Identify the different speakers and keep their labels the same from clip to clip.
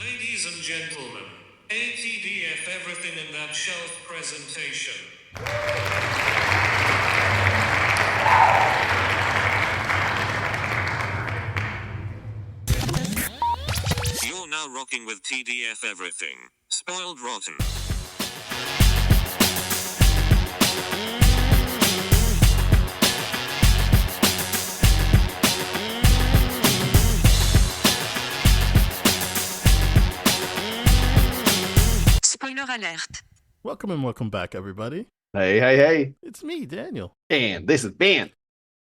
Speaker 1: Ladies and gentlemen, ATDF Everything in That Shelf presentation. You're now rocking with TDF Everything. Spoiled Rotten.
Speaker 2: Spoiler alert.
Speaker 3: Welcome and welcome back, everybody.
Speaker 4: Hey.
Speaker 3: It's me, Daniel,
Speaker 4: And this is Ben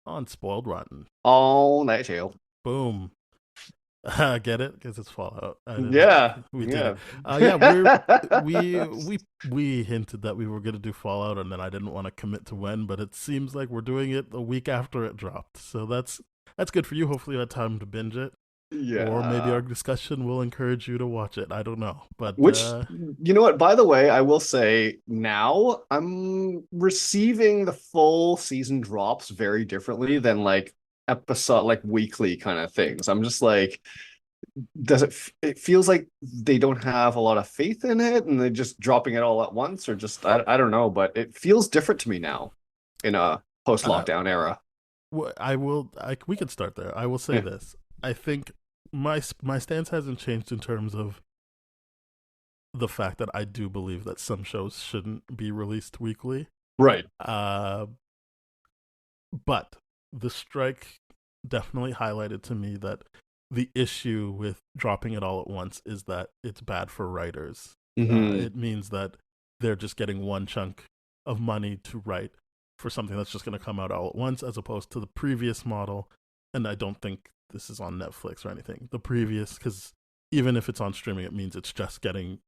Speaker 3: on Spoiled Rotten.
Speaker 4: on that show.
Speaker 3: Boom. Get it? Because it's Fallout.
Speaker 4: Yeah.
Speaker 3: We did
Speaker 4: Yeah.
Speaker 3: it. Yeah, we hinted that we were going to do Fallout, and then I didn't want to commit to when, but it seems like we're doing it the week after it dropped. So that's good for you. Hopefully you had time to binge it.
Speaker 4: Yeah.
Speaker 3: Or maybe our discussion will encourage you to watch it. I don't know. But
Speaker 4: Which, you know what, by the way, I will say now I'm receiving the full season drops very differently than like episode, like weekly kind of things. I'm just like, it feels like they don't have a lot of faith in it and they're just dropping it all at once, or just, I don't know, but it feels different to me now in a post-lockdown era.
Speaker 3: we can start there. I will say this. I think my stance hasn't changed in terms of the fact that I do believe that some shows shouldn't be released weekly.
Speaker 4: Right.
Speaker 3: But the strike definitely highlighted to me that the issue with dropping it all at once is that it's bad for writers.
Speaker 4: Mm-hmm.
Speaker 3: It means that they're just getting one chunk of money to write for something that's just going to come out all at once, as opposed to the previous model. And I don't think this is on Netflix or anything. The previous, because even if it's on streaming, it means it's just getting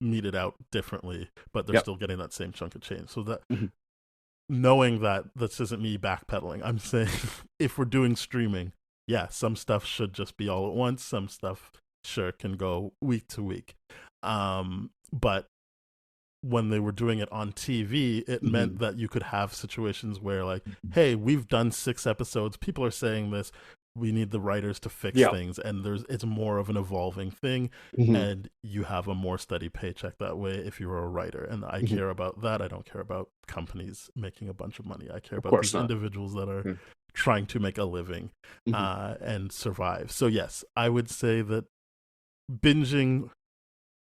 Speaker 3: meted out differently, but they're still getting that same chunk of change. So that knowing that this isn't me backpedaling, I'm saying if we're doing streaming, yeah, some stuff should just be all at once. Some stuff sure can go week to week. But when they were doing it on TV, it meant that you could have situations where, like, hey, we've done 6 episodes. People are saying this. We need the writers to fix things, and it's more of an evolving thing, and you have a more steady paycheck that way if you're a writer. And I care about that. I don't care about companies making a bunch of money. I care about these individuals that are trying to make a living and survive. So yes, I would say that binging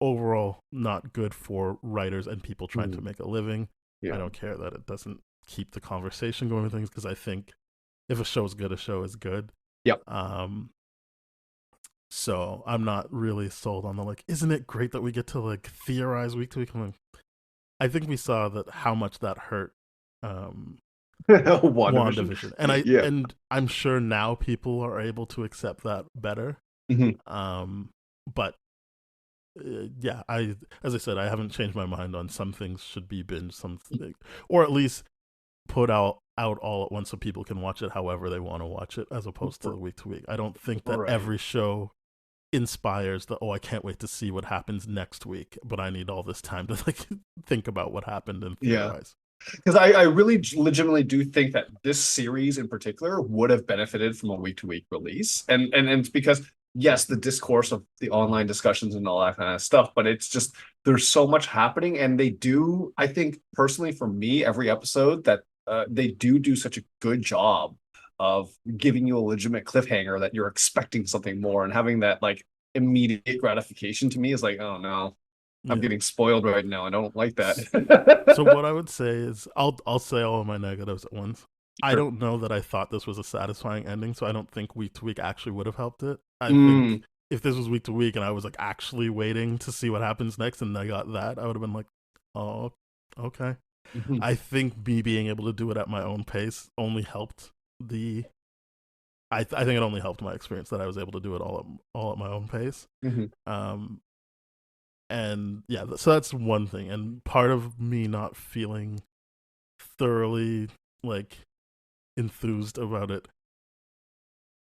Speaker 3: overall not good for writers and people trying to make a living. I don't care that it doesn't keep the conversation going with things, because I think if a show is good, a show is good.
Speaker 4: Yep.
Speaker 3: So I'm not really sold on the, like, isn't it great that we get to like theorize week to week? I think we saw that how much that hurt WandaVision. And and I'm sure now people are able to accept that better. But yeah, as I said, I haven't changed my mind on some things should be binge, something, or at least put out all at once so people can watch it however they want to watch it, as opposed to week to week. I don't think that every show inspires the, I can't wait to see what happens next week, but I need all this time to like think about what happened and theorize.
Speaker 4: Because I really legitimately do think that this series in particular would have benefited from a week-to-week release. And it's because, yes, the discourse of the online discussions and all that kind of stuff, but it's just, there's so much happening. And they do, I think personally for me, every episode that they do such a good job of giving you a legitimate cliffhanger that you're expecting something more, and having that like immediate gratification to me is like, oh no, I'm getting spoiled right now. I don't like that.
Speaker 3: So what I would say is, I'll say all of my negatives at once. I don't know that I thought this was a satisfying ending, so I don't think week to week actually would have helped it. I think if this was week to week and I was like actually waiting to see what happens next and I got that, I would have been like, oh, okay. I think me being able to do it at my own pace only helped I think it only helped my experience that I was able to do it all at my own pace. And yeah, so that's one thing. And part of me not feeling thoroughly like enthused about it,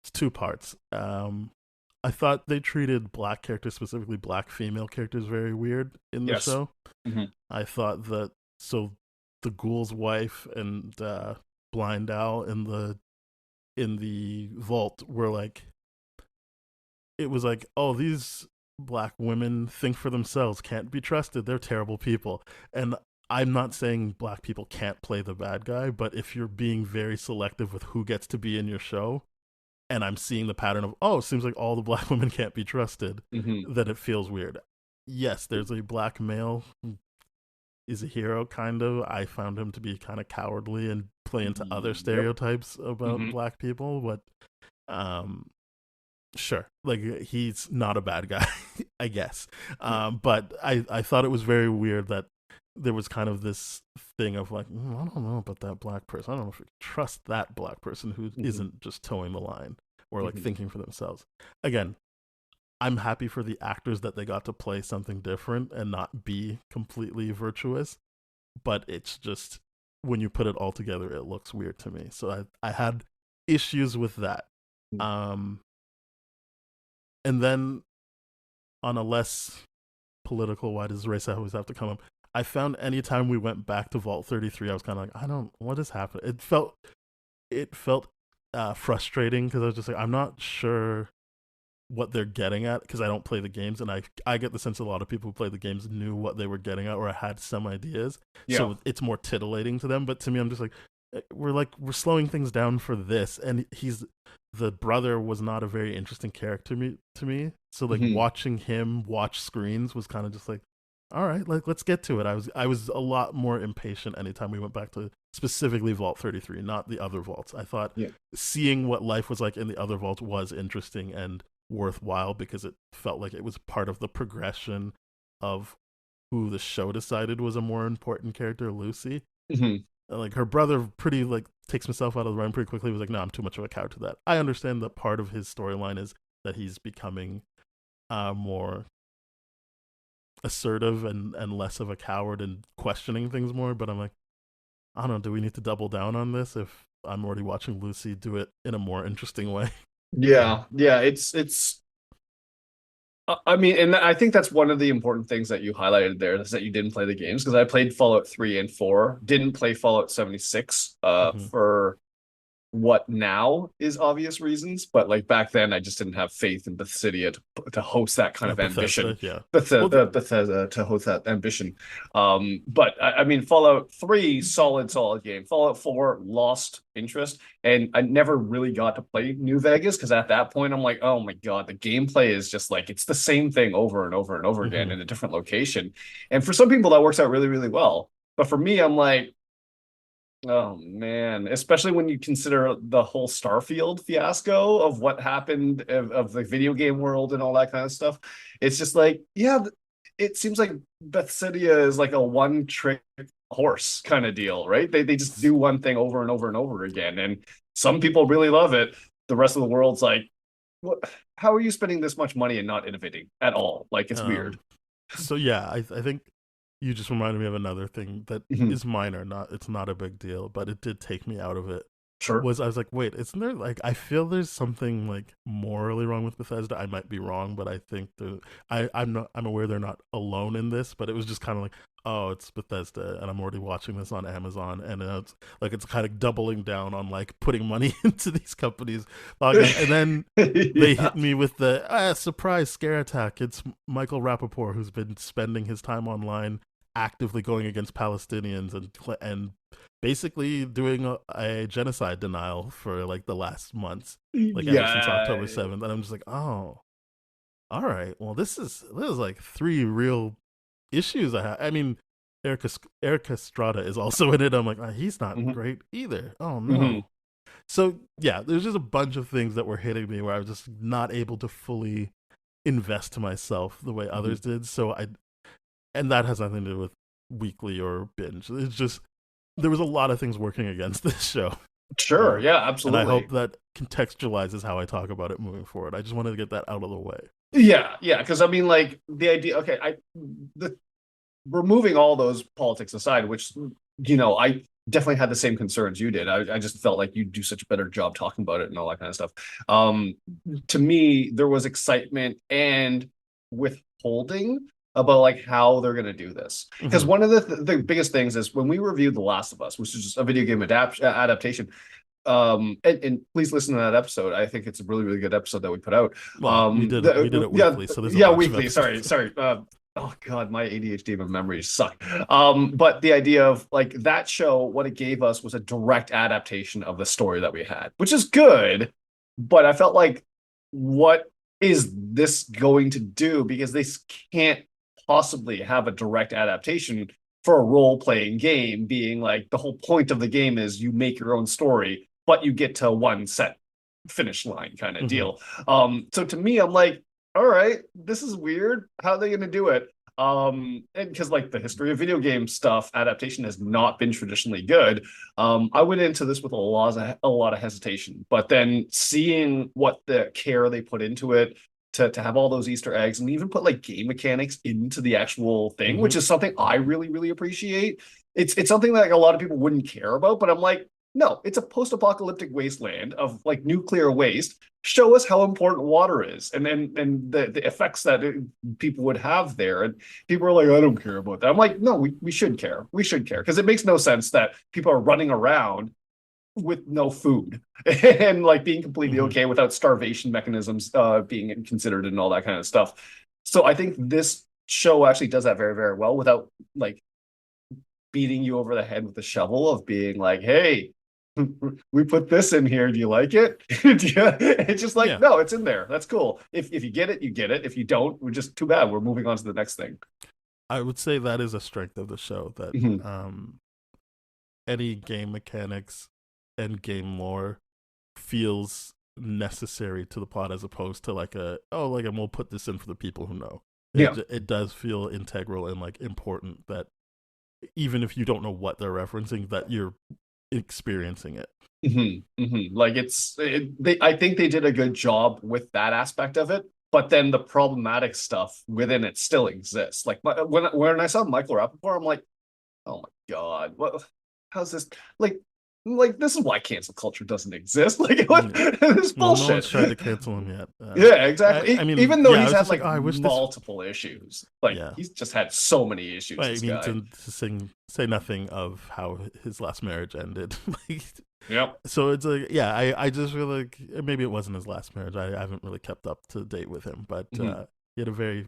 Speaker 3: it's 2 parts. I thought they treated black characters, specifically black female characters, very weird in the show. I thought that, so the ghoul's wife and Blind Owl in the vault were like, it was like, oh, these black women think for themselves, can't be trusted, they're terrible people. And I'm not saying black people can't play the bad guy, but if you're being very selective with who gets to be in your show, and I'm seeing the pattern of, oh, it seems like all the black women can't be trusted, then it feels weird. Yes, there's a black male who is a hero, kind of. I found him to be kind of cowardly and play into other stereotypes about black people, but sure, like he's not a bad guy, I guess. But I thought it was very weird that there was kind of this thing of like, I don't know about that black person. I don't know if we can trust that black person who isn't just towing the line or like thinking for themselves. Again, I'm happy for the actors that they got to play something different and not be completely virtuous. But it's just, when you put it all together, it looks weird to me. So I had issues with that. And then on a less political, why does race always have to come up? I found anytime we went back to Vault 33, I was kind of like, what is happening? It felt frustrating because I was just like, I'm not sure what they're getting at because I don't play the games, and I get the sense a lot of people who play the games knew what they were getting at or had some ideas. Yeah. So it's more tittillating to them. But to me, I'm just like, we're slowing things down for this, and the brother was not a very interesting character to me. So like watching him watch screens was kind of just like, all right, like let's get to it. I was a lot more impatient anytime we went back to specifically Vault 33, not the other vaults. I thought seeing what life was like in the other vaults was interesting and worthwhile because it felt like it was part of the progression of who the show decided was a more important character, Lucy. Like her brother pretty like takes himself out of the run pretty quickly. He was like, no, I'm too much of a coward to that. I understand that part of his storyline is that he's becoming more assertive and less of a coward and questioning things more, but I'm like, I don't know, do we need to double down on this if I'm already watching Lucy do it in a more interesting way?
Speaker 4: Yeah, it's I mean, and I think that's one of the important things that you highlighted there is that you didn't play the games, because I played Fallout 3 and 4, didn't play Fallout 76 for what now is obvious reasons, but like back then I just didn't have faith in Bethesda to host that kind of ambition. Bethesda to host that ambition. But I mean, Fallout 3, solid game. Fallout 4 lost interest, and I never really got to play New Vegas because at that point I'm like, oh my god, the gameplay is just like it's the same thing over and over and over again in a different location. And for some people that works out really, really well. But for me, I'm like, oh man, especially when you consider the whole Starfield fiasco of what happened of the video game world and all that kind of stuff. It's just like, yeah, it seems like Bethesda is like a one-trick horse kind of deal, right? They just do one thing over and over and over again, and some people really love it. The rest of the world's like, what? How are you spending this much money and not innovating at all? Like, it's weird.
Speaker 3: So yeah, I think you just reminded me of another thing that is minor. It's not a big deal, but it did take me out of it.
Speaker 4: Sure.
Speaker 3: I was like, wait, isn't there like, I feel there's something like morally wrong with Bethesda. I might be wrong, but I think I'm aware they're not alone in this, but it was just kind of like, oh, it's Bethesda and I'm already watching this on Amazon, and it's kind of doubling down on like putting money into these companies. And then they hit me with the surprise scare attack. It's Michael Rappaport, who's been spending his time online actively going against Palestinians and basically doing a genocide denial for like the last months, like ever since October 7th. And I'm just like, oh, all right, well, this is like 3 real issues I have. I mean, Eric Estrada is also in it. I'm like, he's not great either. Oh no. So yeah, there's just a bunch of things that were hitting me where I was just not able to fully invest myself the way others did. So and that has nothing to do with weekly or binge. It's just, there was a lot of things working against this show.
Speaker 4: Sure, yeah, absolutely.
Speaker 3: And I hope that contextualizes how I talk about it moving forward. I just wanted to get that out of the way.
Speaker 4: Yeah, because I mean, like, the idea, okay, removing all those politics aside, which, I definitely had the same concerns you did. I just felt like you do such a better job talking about it and all that kind of stuff. To me, there was excitement and withholding about like how they're going to do this, because one of the biggest things is when we reviewed The Last of Us, which is just a video game adaptation, and please listen to that episode. I think it's a really, really good episode that we put out.
Speaker 3: Well, we did it
Speaker 4: Yeah,
Speaker 3: weekly, so there's a
Speaker 4: yeah,
Speaker 3: bunch of
Speaker 4: weekly.
Speaker 3: episodes.
Speaker 4: Sorry. Oh God, my ADHD and memories suck. But the idea of like that show, what it gave us was a direct adaptation of the story that we had, which is good. But I felt like, what is this going to do? Because they can't possibly have a direct adaptation for a role-playing game, being like the whole point of the game is you make your own story, but you get to one set finish line kind of deal. So to me, I'm like, all right, this is weird. How are they going to do it? And because like the history of video game stuff, adaptation has not been traditionally good. I went into this with a lot of hesitation, but then seeing what the care they put into it to have all those Easter eggs and even put like game mechanics into the actual thing, which is something I really, really appreciate. It's something that like, a lot of people wouldn't care about, but I'm like, no, it's a post-apocalyptic wasteland of like nuclear waste. Show us how important water is, and the effects that people would have there. And people are like, I don't care about that. I'm like, no, we should care. We should care because it makes no sense that people are running around with no food and like being completely okay without starvation mechanisms being considered and all that kind of stuff. So I think this show actually does that very, very well without like beating you over the head with the shovel of being like, hey, we put this in here. Do you like it? It's just like, no, it's in there. That's cool. If you get it, you get it. If you don't, we're just too bad. We're moving on to the next thing.
Speaker 3: I would say that is a strength of the show, that any game mechanics and game lore feels necessary to the plot as opposed to like and we'll put this in for the people who know. It does feel integral and like important that even if you don't know what they're referencing, that you're experiencing it.
Speaker 4: Like I think they did a good job with that aspect of it, but then the problematic stuff within it still exists. Like when I saw Michael Rappaport, I'm like, oh my God, how's this like this is why cancel culture doesn't exist. Like what this bullshit.
Speaker 3: No one's tried to cancel him yet.
Speaker 4: Yeah, exactly. I mean, even though he's had like
Speaker 3: I wish
Speaker 4: multiple issues, like he's just had so many issues.
Speaker 3: I mean, to say nothing of how his last marriage ended.
Speaker 4: Yep.
Speaker 3: So it's like, I just feel like maybe it wasn't his last marriage. I haven't really kept up to date with him, but he had a very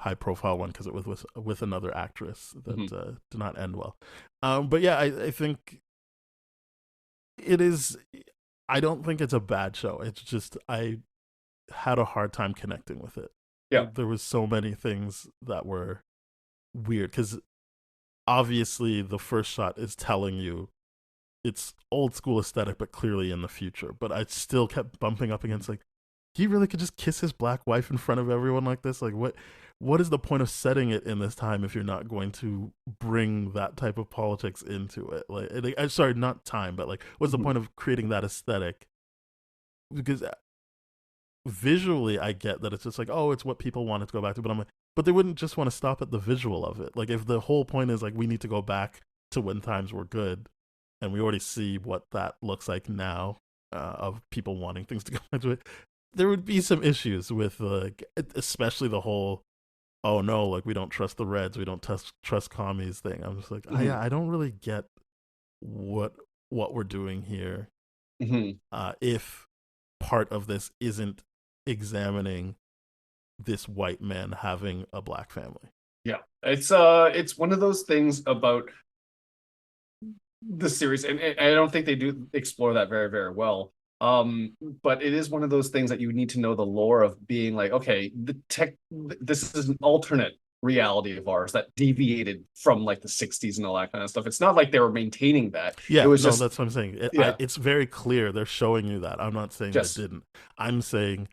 Speaker 3: high profile one because it was with another actress that did not end well. But yeah, I think it is. I don't think it's a bad show. It's just I had a hard time connecting with it.
Speaker 4: Yeah,
Speaker 3: there was so many things that were weird because obviously the first shot is telling you it's old school aesthetic, but clearly in the future. But I still kept bumping up against like, he really could just kiss his black wife in front of everyone like this. Like what is the point of setting it in this time if you're not going to bring that type of politics into it? Like, sorry, not time, but like, what's the point of creating that aesthetic? Because visually, I get that it's just like, oh, it's what people wanted to go back to, but I'm like, but they wouldn't just want to stop at the visual of it. Like, if the whole point is like, we need to go back to when times were good, and we already see what that looks like now, of people wanting things to go back to it, there would be some issues with like, especially the whole, oh no, like we don't trust the Reds, we don't trust commies thing. I'm just like, I don't really get what we're doing here. If part of this isn't examining this white man having a black family.
Speaker 4: Yeah, it's one of those things about the series, and I don't think they do explore that very, very well. But it is one of those things that you need to know the lore of, being like, okay, this is an alternate reality of ours that deviated from like the 60s and all that kind of stuff. It's not like they were maintaining that.
Speaker 3: Yeah,
Speaker 4: it was
Speaker 3: that's what I'm saying. It's very clear they're showing you that. I'm not saying they didn't. I'm saying,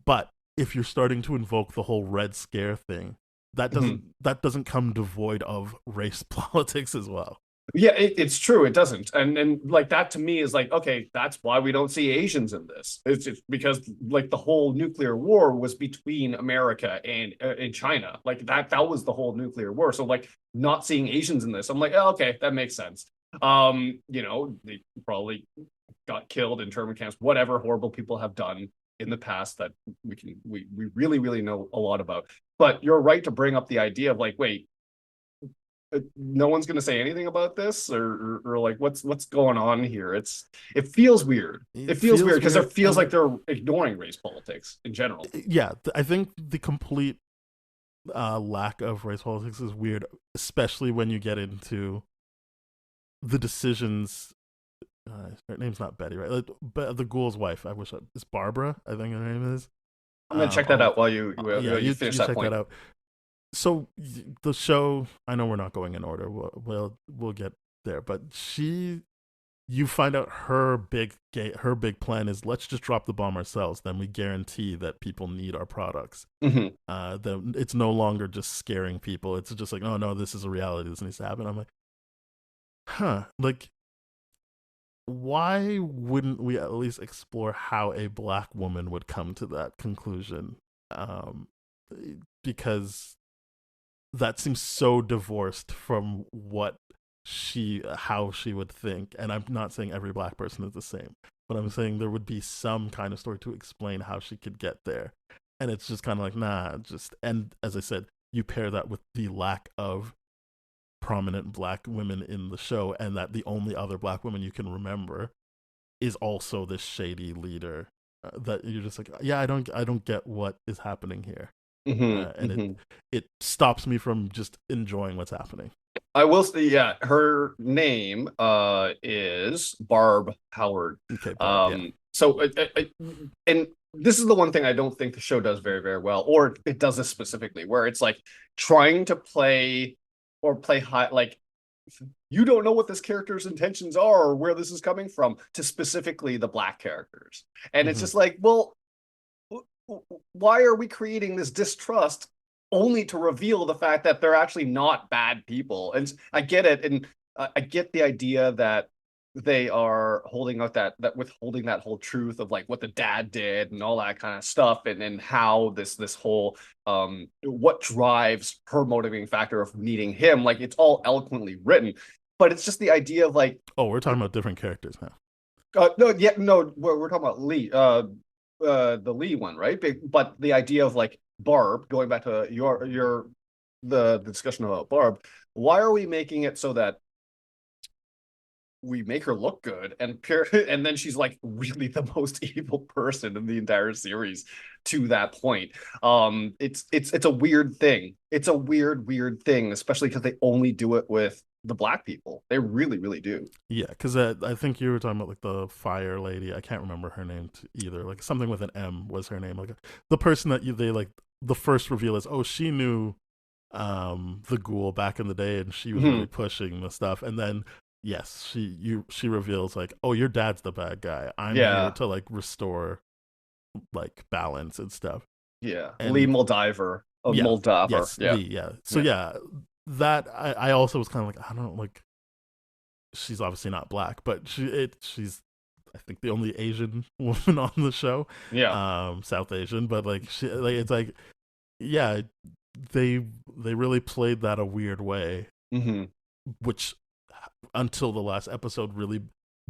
Speaker 3: but if you're starting to invoke the whole Red Scare thing, that doesn't come devoid of race politics as well.
Speaker 4: Yeah, it's true. It doesn't, and like that to me is like, okay, that's why we don't see Asians in this. It's because like the whole nuclear war was between America and China. Like that was the whole nuclear war. So like not seeing Asians in this, I'm like, oh, okay, that makes sense. They probably got killed in internment camps, whatever horrible people have done in the past that we really, really know a lot about. But you're right to bring up the idea of like, wait, no one's going to say anything about this, or like what's going on here? It feels weird. It feels weird because it feels like they're ignoring race politics in general.
Speaker 3: Yeah, I think the complete lack of race politics is weird, especially when you get into the decisions. Her name's not Betty, right? Like, but the ghoul's wife. It's Barbara. I think her name is.
Speaker 4: I'm gonna check that out while you finish that point. That out.
Speaker 3: So the show, I know we're not going in order. We'll get there, but you find out her big plan is, let's just drop the bomb ourselves. Then we guarantee that people need our products. That it's no longer just scaring people. It's just like, oh no, this is a reality. This needs to happen. I'm like, like, why wouldn't we at least explore how a black woman would come to that conclusion? Because that seems so divorced from how she would think. And I'm not saying every black person is the same, but I'm saying there would be some kind of story to explain how she could get there. And it's just kind of like, nah, and as I said, you pair that with the lack of prominent black women in the show, and that the only other black woman you can remember is also this shady leader, that you're just like, yeah, I don't get what is happening here. It stops me from just enjoying what's happening.
Speaker 4: I will say, yeah, her name is Barb Howard.
Speaker 3: Okay, Barb, yeah.
Speaker 4: So and this is the one thing I don't think the show does very, very well, or it does this specifically, where it's like trying to play high, like you don't know what this character's intentions are or where this is coming from, to specifically the black characters. And it's just like, well, why are we creating this distrust only to reveal the fact that they're actually not bad people? And I get it, and I get the idea that they are holding out that withholding that whole truth of like what the dad did and all that kind of stuff, and how this whole what drives her motivating factor of needing him, like it's all eloquently written, but it's just the idea of like,
Speaker 3: oh, we're talking about different characters now.
Speaker 4: No, we're talking about Lee, the Lee one, right? But the idea of like Barb, going back to the discussion about Barb, why are we making it so that we make her look good and then she's like really the most evil person in the entire series to that point? It's a weird thing. It's a weird thing, especially because they only do it with the black people. They really, really do.
Speaker 3: Yeah, because I think you were talking about like the fire lady. I can't remember her name either. Like something with an M was her name. Like the person that they like, the first reveal is, oh, she knew the ghoul back in the day, and she was really pushing the stuff. And then yes, she reveals like, oh, your dad's the bad guy. I'm here to like restore like balance and stuff.
Speaker 4: Yeah, and Lee Moldaver of Moldaver.
Speaker 3: Yes, Lee, yeah. So that I also was kind of like, I don't know, like she's obviously not black, but she's I think the only Asian woman on the show.
Speaker 4: Yeah.
Speaker 3: South Asian, but like it's like, yeah, they really played that a weird way, which until the last episode really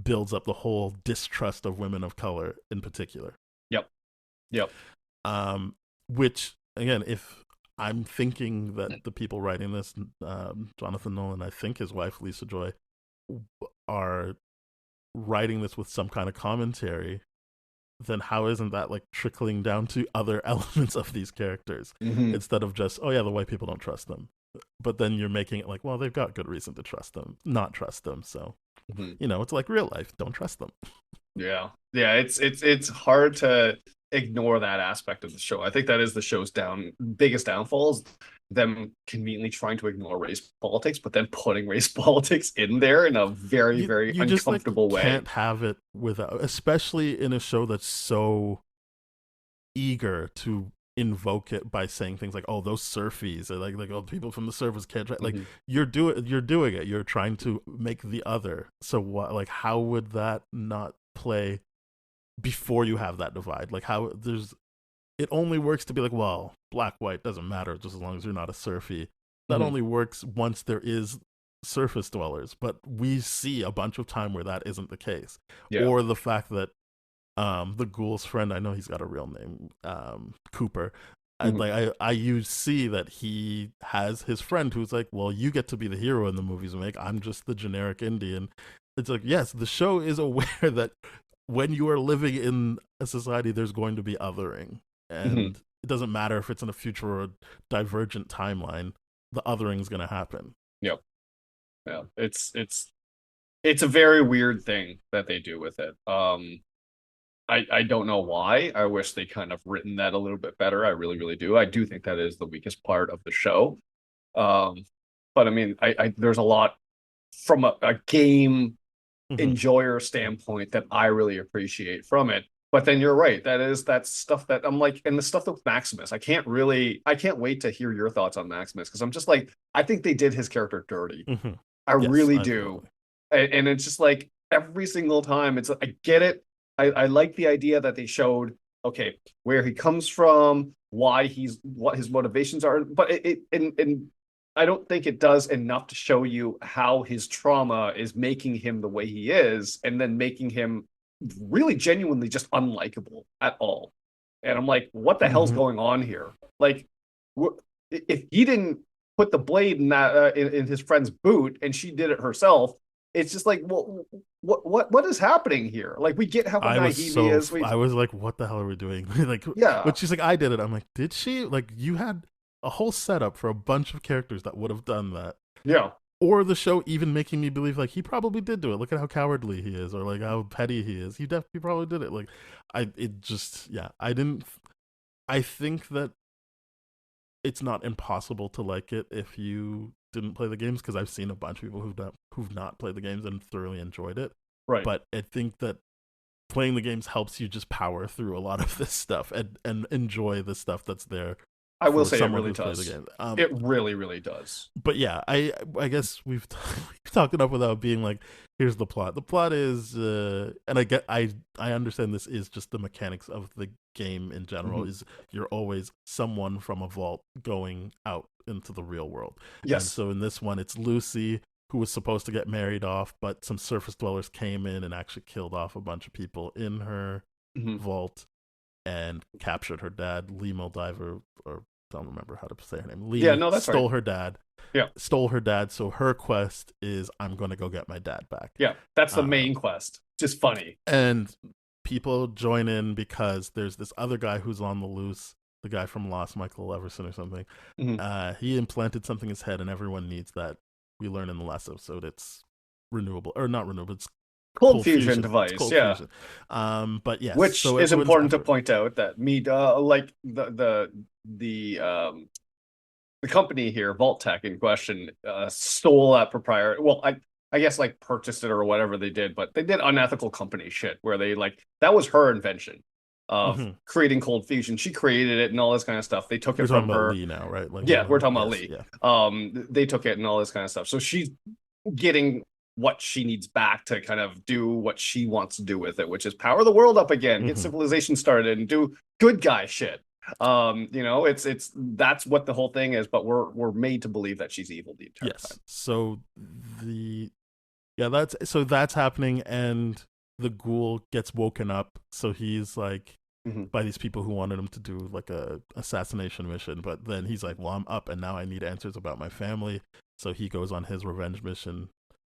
Speaker 3: builds up the whole distrust of women of color in particular.
Speaker 4: Yep.
Speaker 3: Which again, if I'm thinking that the people writing this, Jonathan Nolan, I think his wife Lisa Joy, are writing this with some kind of commentary, then how isn't that like trickling down to other elements of these characters instead of just, oh yeah, the white people don't trust them, but then you're making it like, well, they've got good reason to not trust them, so it's like real life, don't trust them.
Speaker 4: Yeah, it's hard to ignore that aspect of the show. I think that is the show's biggest downfalls, them conveniently trying to ignore race politics, but then putting race politics in there in a very, very uncomfortable way.
Speaker 3: You can't have it without, especially in a show that's so eager to invoke it by saying things like, oh, those surfies, or like oh, people from the surface can't try. Like you're doing it. You're trying to make the other. So what? Like, how would that not play before you have that divide? Like it only works to be like, well, black, white doesn't matter just as long as you're not a surfy. That only works once there is surface dwellers, but we see a bunch of time where that isn't the case. Or the fact that the ghoul's friend, I know he's got a real name, Cooper,
Speaker 4: Mhm.
Speaker 3: You see that he has his friend who's like, well, you get to be the hero in the movies we make. I'm just the generic Indian. It's like, yes, the show is aware that when you are living in a society, there's going to be othering,
Speaker 4: Mhm.
Speaker 3: and it doesn't matter if it's in a future or a divergent timeline. The othering is going to happen.
Speaker 4: Yep. Yeah. It's a very weird thing that they do with it. I don't know why. I wish they kind of written that a little bit better. I really, really do. I do think that is the weakest part of the show. Um, but I mean, I there's a lot from a game
Speaker 3: Mhm.
Speaker 4: enjoyer standpoint that I really appreciate from it. But then you're right. That's stuff that I'm like, and the stuff with Maximus, I can't wait to hear your thoughts on Maximus because I'm just like, I think they did his character dirty.
Speaker 3: Mhm.
Speaker 4: I
Speaker 3: Yes,
Speaker 4: really
Speaker 3: I
Speaker 4: do.
Speaker 3: totally.
Speaker 4: And it's just like every single time, it's I get it. I like the idea that they showed, okay, where he comes from, why he's what his motivations are, but and I don't think it does enough to show you how his trauma is making him the way he is, and then making him really genuinely just unlikable at all. And I'm like, what the hell's
Speaker 3: Mhm.
Speaker 4: going on here? Like, if he didn't put the blade in that in his friend's boot and she did it herself, it's just like, well, what is happening here? Like, we get how naive he is.
Speaker 3: I was like, what the hell are we doing? Like,
Speaker 4: Yeah,
Speaker 3: when she's like, I did it. I'm like, did she? Like, you had a whole setup for a bunch of characters that would have done that.
Speaker 4: yeah,
Speaker 3: Or the show even making me believe like he probably did do it. Look at how cowardly he is, or like how petty he is. He definitely probably did it. Like, it just, yeah, I didn't. I think that it's not impossible to like it if you didn't play the games, because I've seen a bunch of people who've not played the games and thoroughly enjoyed it.
Speaker 4: right.
Speaker 3: But I think that playing the games helps you just power through a lot of this stuff and enjoy the stuff that's there
Speaker 4: I will
Speaker 3: for
Speaker 4: say it
Speaker 3: someone
Speaker 4: really
Speaker 3: who's played the
Speaker 4: does.
Speaker 3: game.
Speaker 4: It really, really does.
Speaker 3: But yeah, I guess we've talked enough without being like, here's the plot. The plot is, and I understand this is just the mechanics of the game in general.
Speaker 4: Mhm.
Speaker 3: Is you're always someone from a vault going out into the real world, and
Speaker 4: Yes.
Speaker 3: so in this one, it's Lucy who was supposed to get married off, but some surface dwellers came in and actually killed off a bunch of people in her
Speaker 4: Mhm.
Speaker 3: vault and captured her dad, Lee Moldiver, or don't remember how to say her name.
Speaker 4: Yeah,
Speaker 3: Lee
Speaker 4: no, that's right. Yeah,
Speaker 3: stole her dad. So her quest is, I'm going to go get my dad back.
Speaker 4: yeah. That's the
Speaker 3: Uh,
Speaker 4: main quest. Just funny.
Speaker 3: and people join in because there's this other guy who's on the loose, the guy from Lost, Michael Everson or something.
Speaker 4: Mhm.
Speaker 3: He implanted something in his head, and everyone needs that. We learn in the last episode it's renewable, or not renewable, it's
Speaker 4: Cold
Speaker 3: cold
Speaker 4: fusion
Speaker 3: fusion. It's
Speaker 4: device.
Speaker 3: cold
Speaker 4: Yeah.
Speaker 3: fusion. But yes,
Speaker 4: Which
Speaker 3: so
Speaker 4: is
Speaker 3: everyone's
Speaker 4: important to
Speaker 3: after.
Speaker 4: point out that me like the company here, Vault Tech in question, stole that proprietary. Well, I guess like purchased it or whatever they did, but they did unethical company shit where they like that was her invention of
Speaker 3: Mhm.
Speaker 4: creating cold fusion. She created it and all this kind of stuff. They took
Speaker 3: You're
Speaker 4: it
Speaker 3: talking
Speaker 4: from
Speaker 3: about
Speaker 4: her.
Speaker 3: Lee now, right? Like,
Speaker 4: Yeah, we're talking about
Speaker 3: yes,
Speaker 4: Lee.
Speaker 3: yeah.
Speaker 4: They took it and all this kind of stuff. So she's getting what she needs back to kind of do what she wants to do with it, which is power the world up again, get
Speaker 3: Mhm.
Speaker 4: civilization started, and do good guy shit. It's that's what the whole thing is, but we're made to believe that she's evil the entire
Speaker 3: Yes.
Speaker 4: time.
Speaker 3: So that's happening, and the ghoul gets woken up. So he's like,
Speaker 4: Mhm.
Speaker 3: by these people who wanted him to do like a assassination mission, but then he's like, well, I'm up and now I need answers about my family. So he goes on his revenge mission.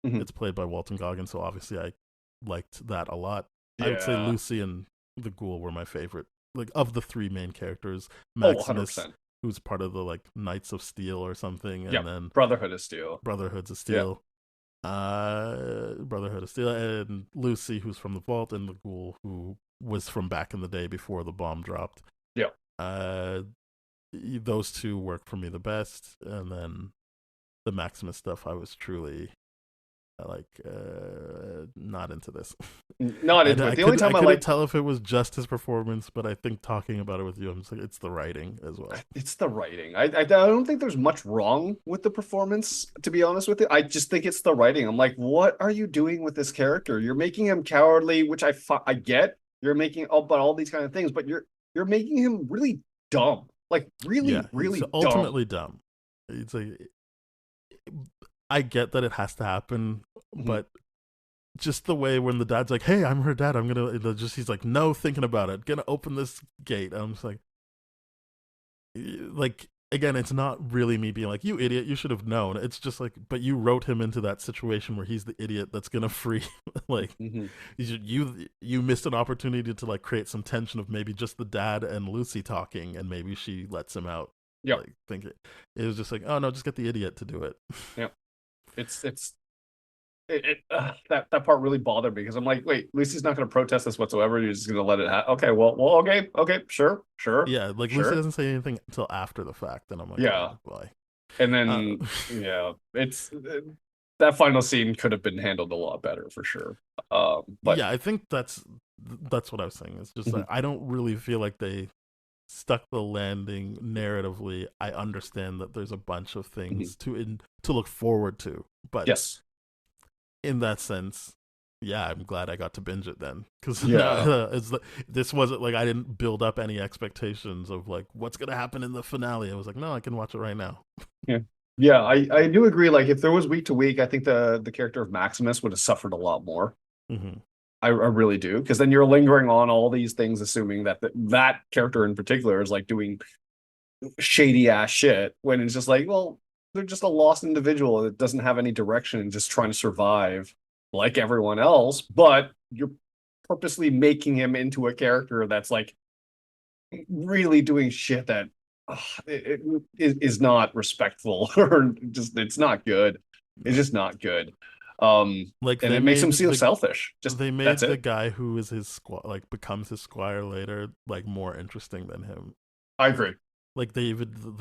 Speaker 4: Mhm.
Speaker 3: It's played by Walton Goggins, so obviously I liked that a lot. I would say
Speaker 4: Yeah.
Speaker 3: Lucy and the ghoul were my favorite. Like, of the three main characters,
Speaker 4: Oh,
Speaker 3: Maximus,
Speaker 4: 100%.
Speaker 3: who's part of the like Knights of Steel or something, and
Speaker 4: Yeah.
Speaker 3: then
Speaker 4: Brotherhood of Steel.
Speaker 3: Brotherhoods of
Speaker 4: Yeah.
Speaker 3: Steel. Brotherhood of Steel, and Lucy, who's from the Vault, and the Ghoul, who was from back in the day before the bomb dropped.
Speaker 4: Yeah.
Speaker 3: Those two work for me the best, and then the Maximus stuff, I was truly not into this.
Speaker 4: Not into it. The only time I
Speaker 3: couldn't
Speaker 4: like
Speaker 3: tell if it was just his performance, but I think talking about it with you, I'm just like, it's the writing as well.
Speaker 4: it's the writing. I don't think there's much wrong with the performance, to be honest with you. I just think it's the writing. I'm like, what are you doing with this character? You're making him cowardly, which I get. You're making all these kind of things, but you're making him really dumb. Like really,
Speaker 3: Yeah,
Speaker 4: really
Speaker 3: he's
Speaker 4: dumb.
Speaker 3: ultimately dumb. It's like, I get that it has to happen,
Speaker 4: Mhm.
Speaker 3: but just the way when the dad's like, "Hey, I'm her dad. I'm gonna," he's like, "No, thinking about it. Gonna open this gate." I'm just like, like again, it's not really me being like, you idiot, you should have known. It's just like, but you wrote him into that situation where he's the idiot that's gonna free. Like
Speaker 4: Mhm.
Speaker 3: you missed an opportunity to like create some tension of maybe just the dad and Lucy talking, and maybe she lets him out.
Speaker 4: Yep.
Speaker 3: Like think it was just like, oh no, just get the idiot to do it.
Speaker 4: Yep. That part really bothered me because I'm like, wait, Lucy's not going to protest this whatsoever. You're just going to let it happen. Okay, okay, sure,
Speaker 3: Yeah, like
Speaker 4: sure.
Speaker 3: Lucy doesn't say anything until after the fact, and I'm like,
Speaker 4: Yeah.
Speaker 3: oh, boy.
Speaker 4: And then yeah, it's that final scene could have been handled a lot better for sure. But
Speaker 3: yeah, I think that's what I was saying. It's just
Speaker 4: Mhm.
Speaker 3: like I don't really feel like they stuck the landing narratively. I understand that there's a bunch of things to look forward to, but
Speaker 4: yes,
Speaker 3: in that sense, yeah, I'm glad I got to binge it then, because
Speaker 4: Yeah.
Speaker 3: this wasn't like I didn't build up any expectations of like what's gonna happen in the finale. I was like, no, I can watch it right now.
Speaker 4: yeah, I do agree. Like if there was week to week, I think the character of Maximus would have suffered a lot more.
Speaker 3: Hmm.
Speaker 4: I really do, because then you're lingering on all these things, assuming that that character in particular is like doing shady ass shit when it's just like, well, they're just a lost individual that doesn't have any direction and just trying to survive like everyone else, but you're purposely making him into a character that's like really doing shit that is not respectful or just it's not good. It's just not good.
Speaker 3: Like
Speaker 4: And
Speaker 3: they
Speaker 4: it makes
Speaker 3: made
Speaker 4: him feel selfish. Just
Speaker 3: they
Speaker 4: that's
Speaker 3: made the
Speaker 4: it.
Speaker 3: guy who is his like becomes his squire later like more interesting than him.
Speaker 4: I agree.
Speaker 3: Like they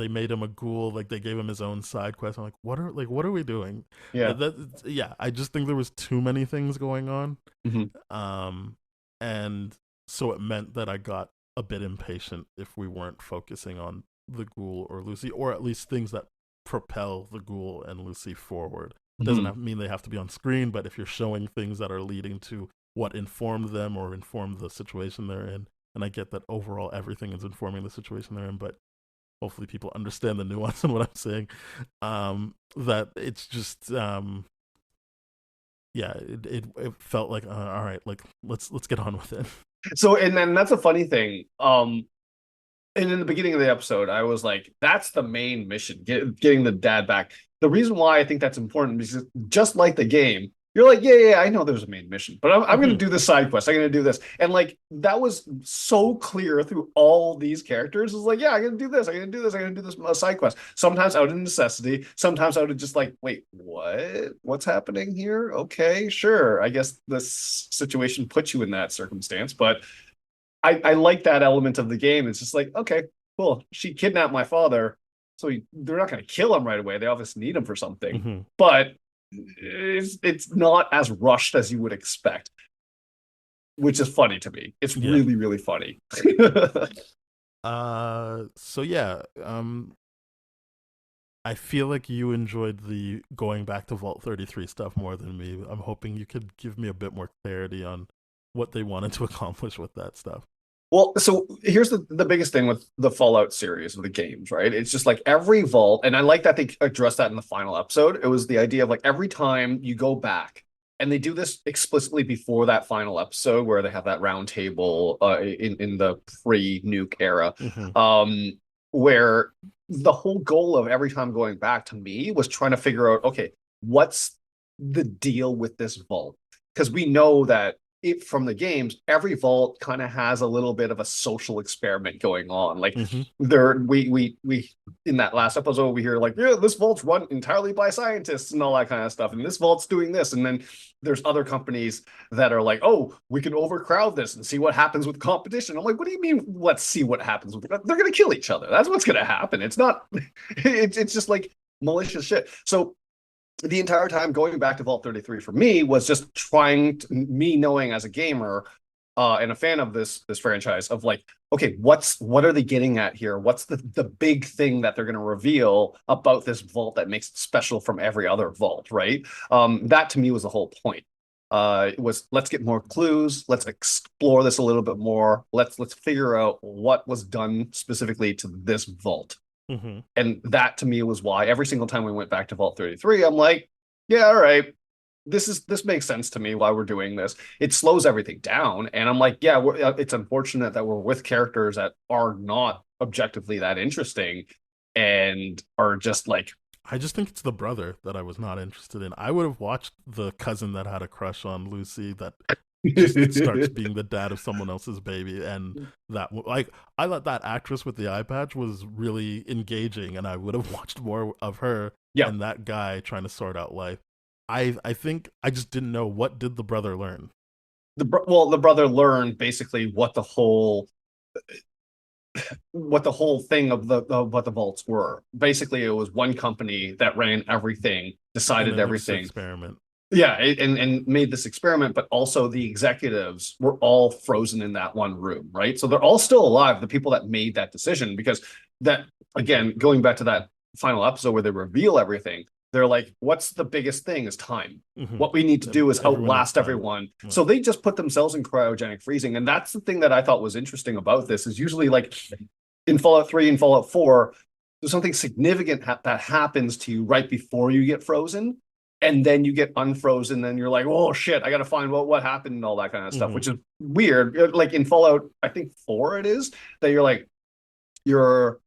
Speaker 3: made him a ghoul. Like they gave him his own side quest. I'm like, what are we doing?
Speaker 4: Yeah.
Speaker 3: Yeah. I just think there was too many things going on,
Speaker 4: Mhm.
Speaker 3: and so it meant that I got a bit impatient if we weren't focusing on the ghoul or Lucy, or at least things that propel the ghoul and Lucy forward. Doesn't
Speaker 4: Mhm.
Speaker 3: mean they have to be on screen, but if you're showing things that are leading to what informed them or informed the situation they're in, and I get that overall everything is informing the situation they're in, but hopefully people understand the nuance in what I'm saying. That it's just yeah, it felt like all right, like let's get on with it.
Speaker 4: So, and then that's a funny thing. And in the beginning of the episode, I was like, that's the main mission, getting the dad back. The reason why I think that's important is just like the game, you're like, yeah, I know there's a main mission, but I'm going to
Speaker 3: Mhm.
Speaker 4: do this side quest. I'm going to do this. And like, that was so clear through all these characters. It's like, yeah, I'm going to do this. I'm going to do this. I'm going to do this side quest. Sometimes out of necessity. Sometimes out of just like, wait, what? What's happening here? Okay, sure. I guess this situation puts you in that circumstance, but I like that element of the game. It's just like, okay, cool. She kidnapped my father, so they're not going to kill him right away. They obviously need him for something,
Speaker 3: Mhm.
Speaker 4: but it's not as rushed as you would expect, which is funny to me. It's
Speaker 3: Yeah.
Speaker 4: really, really funny.
Speaker 3: So yeah, I feel like you enjoyed the going back to Vault 33 stuff more than me. I'm hoping you could give me a bit more clarity on what they wanted to accomplish with that stuff.
Speaker 4: Well, so here's the biggest thing with the Fallout series of the games, right? It's just like every vault, and I like that they addressed that in the final episode. It was the idea of like every time you go back, and they do this explicitly before that final episode where they have that round table in the pre-nuke era,
Speaker 3: Mm-hmm.
Speaker 4: where the whole goal of every time going back to me was trying to figure out, okay, what's the deal with this vault? Because we know that from the games, every vault kind of has a little bit of a social experiment going on. Like
Speaker 3: Mm-hmm.
Speaker 4: we in that last episode we hear like, yeah, this vault's run entirely by scientists and all that kind of stuff, and this vault's doing this, and then there's other companies that are like, oh, we can overcrowd this and see what happens with competition. I'm like, what do you mean? Let's see what happens with it? They're gonna kill each other. That's what's gonna happen. It's not. It's just like malicious shit. So the entire time going back to Vault 33 for me was just me knowing as a gamer and a fan of this franchise of like, okay, what are they getting at here? What's the big thing that they're going to reveal about this vault that makes it special from every other vault, right? That to me was the whole point. It was, let's get more clues, let's explore this a little bit more, let's figure out what was done specifically to this vault.
Speaker 3: Mm-hmm.
Speaker 4: And that to me was why every single time we went back to Vault 33, I'm like, yeah, all right, this makes sense to me why we're doing this. It slows everything down, and I'm like, yeah, it's unfortunate that we're with characters that are not objectively that interesting and are just like
Speaker 3: I just think it's the brother that I was not interested in. I would have watched the cousin that had a crush on Lucy that just starts being the dad of someone else's baby, and that like I thought that actress with the eye patch was really engaging, and I would have watched more of her
Speaker 4: Yeah.
Speaker 3: and that guy trying to sort out life. I think I just didn't know, what did the brother learn?
Speaker 4: the brother learned basically what the whole thing of what the vaults were. Basically, it was one company that ran everything, decided everything.
Speaker 3: Experiment.
Speaker 4: Yeah, and made this experiment, but also the executives were all frozen in that one room, right? So they're all still alive, the people that made that decision, because that, again, going back to that final episode where they reveal everything, they're like, what's the biggest thing is time.
Speaker 3: Mm-hmm.
Speaker 4: What we need to do is outlast everyone.
Speaker 3: Yeah.
Speaker 4: So they just put themselves in cryogenic freezing. And that's the thing that I thought was interesting about this, is usually like in Fallout 3 and Fallout 4, there's something significant that happens to you right before you get frozen. And then you get unfrozen, then you're like, oh shit, I gotta find what happened and all that kind of stuff, which is weird. Like in Fallout, I think 4 it is, that you're like, your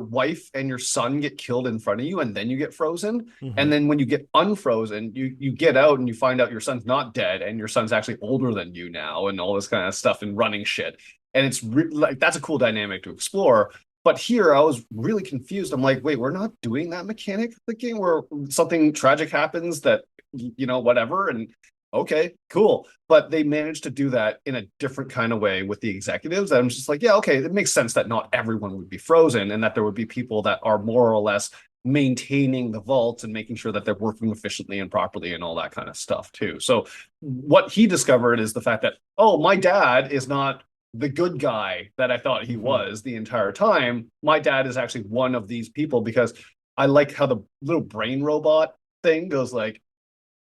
Speaker 4: wife and your son get killed in front of you, and then you get frozen. And then when you get unfrozen, you get out and you find out your son's not dead, and your son's actually older than you now, and all this kind of stuff, and running shit. And it's like, that's a cool dynamic to explore. But here I was really confused. I'm like, wait, we're not doing that mechanic of the game where something tragic happens that, whatever. And okay, cool. But they managed to do that in a different kind of way with the executives. I'm just like, yeah, okay, it makes sense that not everyone would be frozen, and that there would be people that are more or less maintaining the vaults and making sure that they're working efficiently and properly and all that kind of stuff too. So what he discovered is the fact that, oh, my dad is not the good guy that I thought he was the entire time. My dad is actually one of these people, because I like how the little brain robot thing goes like,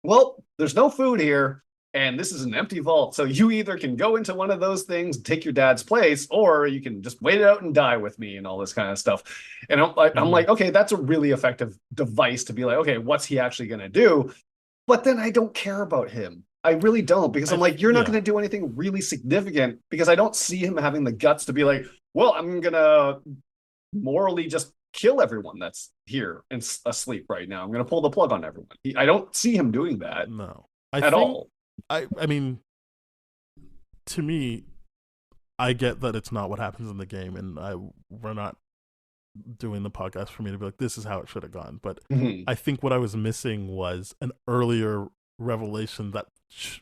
Speaker 4: well, there's no food here, and this is an empty vault. So you either can go into one of those things, take your dad's place, or you can just wait it out and die with me and all this kind of stuff. And I'm like, okay, that's a really effective device to be like, okay, what's he actually going to do? But then I don't care about him. I really don't, because I'm like, you're not going to do anything really significant, because I don't see him having the guts to be like, well, I'm going to morally just kill everyone that's here and asleep right now. I'm going to pull the plug on everyone. I don't see him doing that.
Speaker 3: No.
Speaker 4: At all.
Speaker 3: I mean, to me, I get that it's not what happens in the game, and we're not doing the podcast for me to be like, this is how it should have gone. But I think what I was missing was an earlier revelation that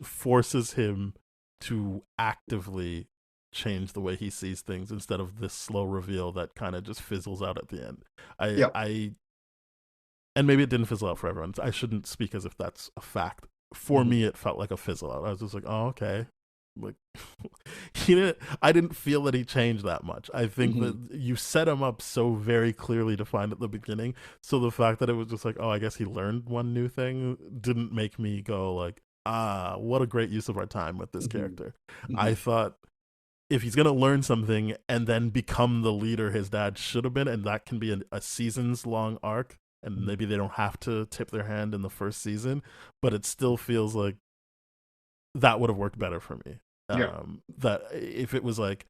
Speaker 3: forces him to actively change the way he sees things, instead of this slow reveal that kind of just fizzles out at the end. And maybe it didn't fizzle out for everyone. I shouldn't speak as if that's a fact. For me, it felt like a fizzle out. I was just like, oh, okay. Like, I didn't feel that he changed that much. I think that you set him up so very clearly defined at the beginning. So the fact that it was just like, oh, I guess he learned one new thing, didn't make me go like, what a great use of our time with this character. I thought, if he's going to learn something and then become the leader his dad should have been, and that can be a seasons long arc, and maybe they don't have to tip their hand in the first season, but it still feels like that would have worked better for me. That if it was like,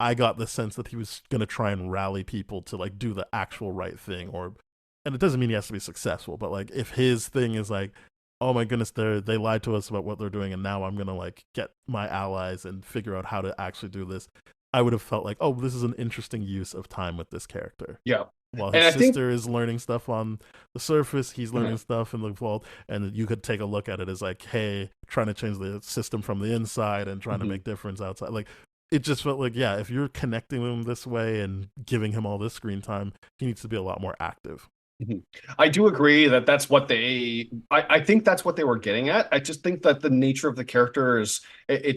Speaker 3: I got the sense that he was going to try and rally people to like do the actual right thing, and it doesn't mean he has to be successful, but like if his thing is like, oh my goodness, they lied to us about what they're doing, and now I'm going to like get my allies and figure out how to actually do this, I would have felt like, oh, this is an interesting use of time with this character. Yeah. While his sister is learning stuff on the surface, he's learning stuff in the vault, and you could take a look at it as like, hey, trying to change the system from the inside and trying to make difference outside. Like, it just felt like, yeah, if you're connecting him this way and giving him all this screen time, he needs to be a lot more active.
Speaker 4: I do agree that that's what I think that's what they were getting at. I just think that the nature of the character it's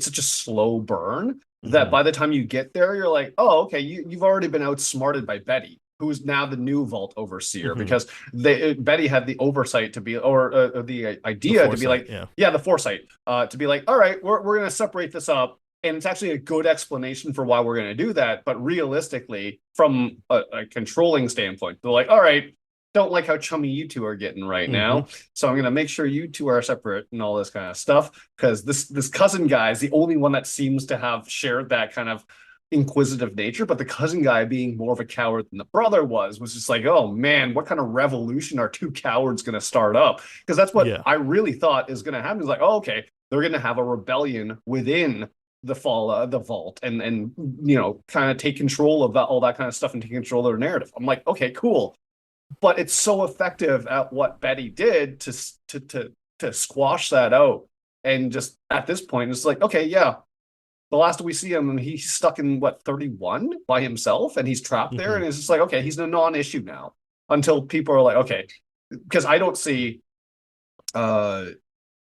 Speaker 4: such a slow burn that by the time you get there, you're like, oh, okay, you've already been outsmarted by Betty, who's now the new vault overseer, because Betty had the oversight to be, or the idea to be like, the foresight to be like, all right, we're going to separate this up. And it's actually a good explanation for why we're going to do that. But realistically, from a controlling standpoint, they're like, all right, don't like how chummy you two are getting right now. So I'm going to make sure you two are separate and all this kind of stuff. Because this cousin guy is the only one that seems to have shared that kind of inquisitive nature, but the cousin guy being more of a coward than the brother was just like, oh man, what kind of revolution are two cowards going to start up? Because that's what
Speaker 3: Yeah.
Speaker 4: I really thought is going to happen. Is like, oh, okay, they're going to have a rebellion within the the vault, and kind of take control of that, all that kind of stuff, and take control of their narrative. I'm like, okay, cool, but it's so effective at what Betty did to squash that out, and just at this point, it's like, okay, yeah. The last we see him, he's stuck in what 31 by himself, and he's trapped there, and it's just like, okay, he's a non-issue now until people are like, okay, because I don't see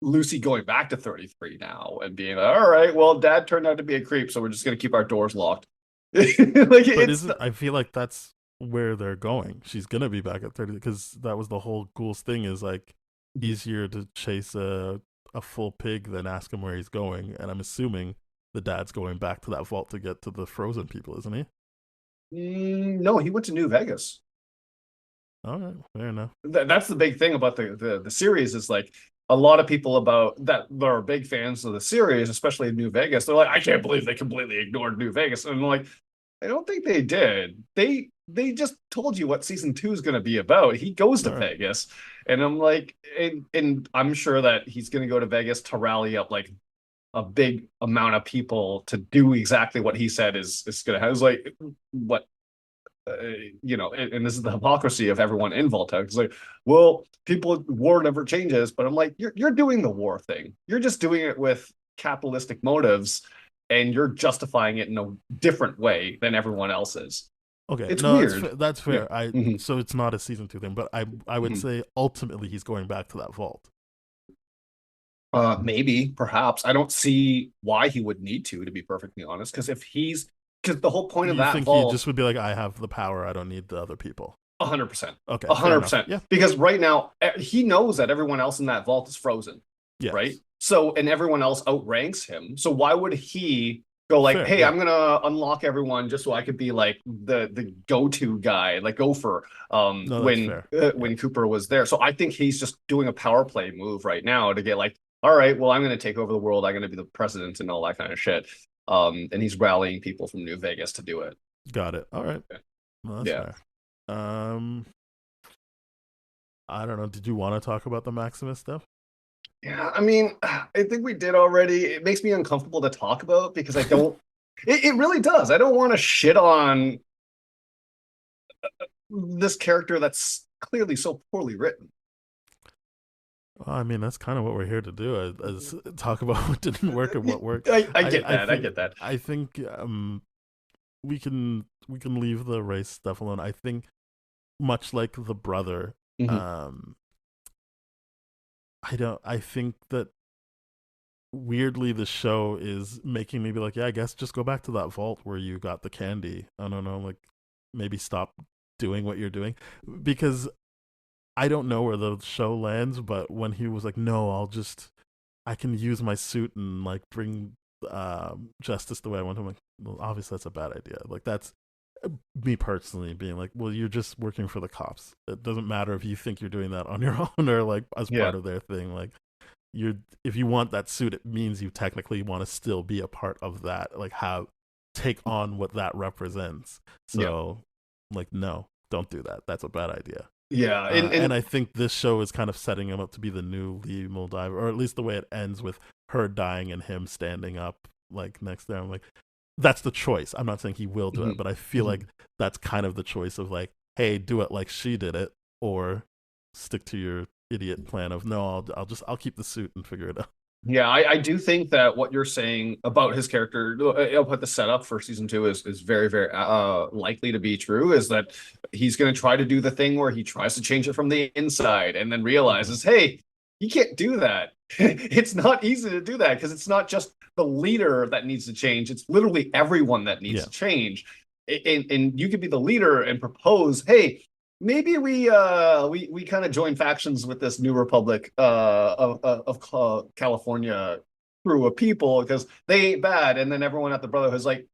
Speaker 4: Lucy going back to 33 now and being like, all right, well, Dad turned out to be a creep, so we're just gonna keep our doors locked.
Speaker 3: I feel like that's where they're going. She's gonna be back at 30 because that was the whole Ghouls thing. Is like easier to chase a full pig than ask him where he's going, and I'm assuming the dad's going back to that vault to get to the frozen people, isn't he?
Speaker 4: No, he went to New Vegas.
Speaker 3: All right, fair enough.
Speaker 4: That's the big thing about the series is like a lot of people about that are big fans of the series, especially in New Vegas. They're like, I can't believe they completely ignored New Vegas, and I'm like, I don't think they did. They just told you what season 2 is going to be about. He goes to Vegas, and I'm like, and I'm sure that he's going to go to Vegas to rally up like a big amount of people to do exactly what he said is going to happen. It's like, what, and this is the hypocrisy of everyone in Vault-Tec. It's like, well, war never changes, but I'm like, you're doing the war thing. You're just doing it with capitalistic motives, and you're justifying it in a different way than everyone else is.
Speaker 3: Okay,
Speaker 4: it's
Speaker 3: no,
Speaker 4: weird.
Speaker 3: That's fair.
Speaker 4: Yeah.
Speaker 3: So it's not a season 2 thing, but I would say ultimately he's going back to that vault.
Speaker 4: Maybe, perhaps. I don't see why he would need to be perfectly honest. Because the whole point of that vault,
Speaker 3: he just would be like, I have the power. I don't need the other people.
Speaker 4: 100%.
Speaker 3: Okay,
Speaker 4: 100%.
Speaker 3: Yeah.
Speaker 4: Because right now he knows that everyone else in that vault is frozen.
Speaker 3: Yes.
Speaker 4: Right. So, and everyone else outranks him. So why would he go like, hey, I'm gonna unlock everyone just so I could be like the go-to guy, like Gopher, when Cooper was there. So I think he's just doing a power play move right now to get like, all right, well, I'm gonna take over the world. I'm gonna be the president and all that kind of shit. And he's rallying people from New Vegas to do it.
Speaker 3: Got it. All right.
Speaker 4: Yeah.
Speaker 3: Well, that's fair. I don't know. Did you want to talk about the Maximus stuff?
Speaker 4: Yeah, I mean, I think we did already. It makes me uncomfortable to talk about because I don't. it really does. I don't want to shit on this character that's clearly so poorly written.
Speaker 3: Well, I mean, that's kind of what we're here to do, is talk about what didn't work and what worked.
Speaker 4: I get that.
Speaker 3: I think we can leave the race stuff alone. I think much like the brother, I think that weirdly the show is making me be like, yeah, I guess just go back to that vault where you got the candy. I don't know, like maybe stop doing what you're doing, because I don't know where the show lands, but when he was like, no, I can use my suit and like bring justice the way I want to, I'm like, well, obviously that's a bad idea. Like that's me personally being like, well, you're just working for the cops. It doesn't matter if you think you're doing that on your own or like as part of their thing. Like if you want that suit, it means you technically want to still be a part of that, like take on what that represents. So like, no, don't do that. That's a bad idea.
Speaker 4: Yeah.
Speaker 3: And I think this show is kind of setting him up to be the new Lee Moldaver, or at least the way it ends with her dying and him standing up like next to her. I'm like, that's the choice. I'm not saying he will do it, but I feel like that's kind of the choice of like, hey, do it like she did it, or stick to your idiot plan of no, I'll keep the suit and figure it out.
Speaker 4: Yeah, I do think that what you're saying about his character, about the setup for season 2 is very, very likely to be true, is that he's going to try to do the thing where he tries to change it from the inside and then realizes, hey, you can't do that. It's not easy to do that because it's not just the leader that needs to change. It's literally everyone that needs to change. And you could be the leader and propose, hey, maybe we kind of join factions with this new republic of California crew of people because they ain't bad. And then everyone at the Brotherhood is like,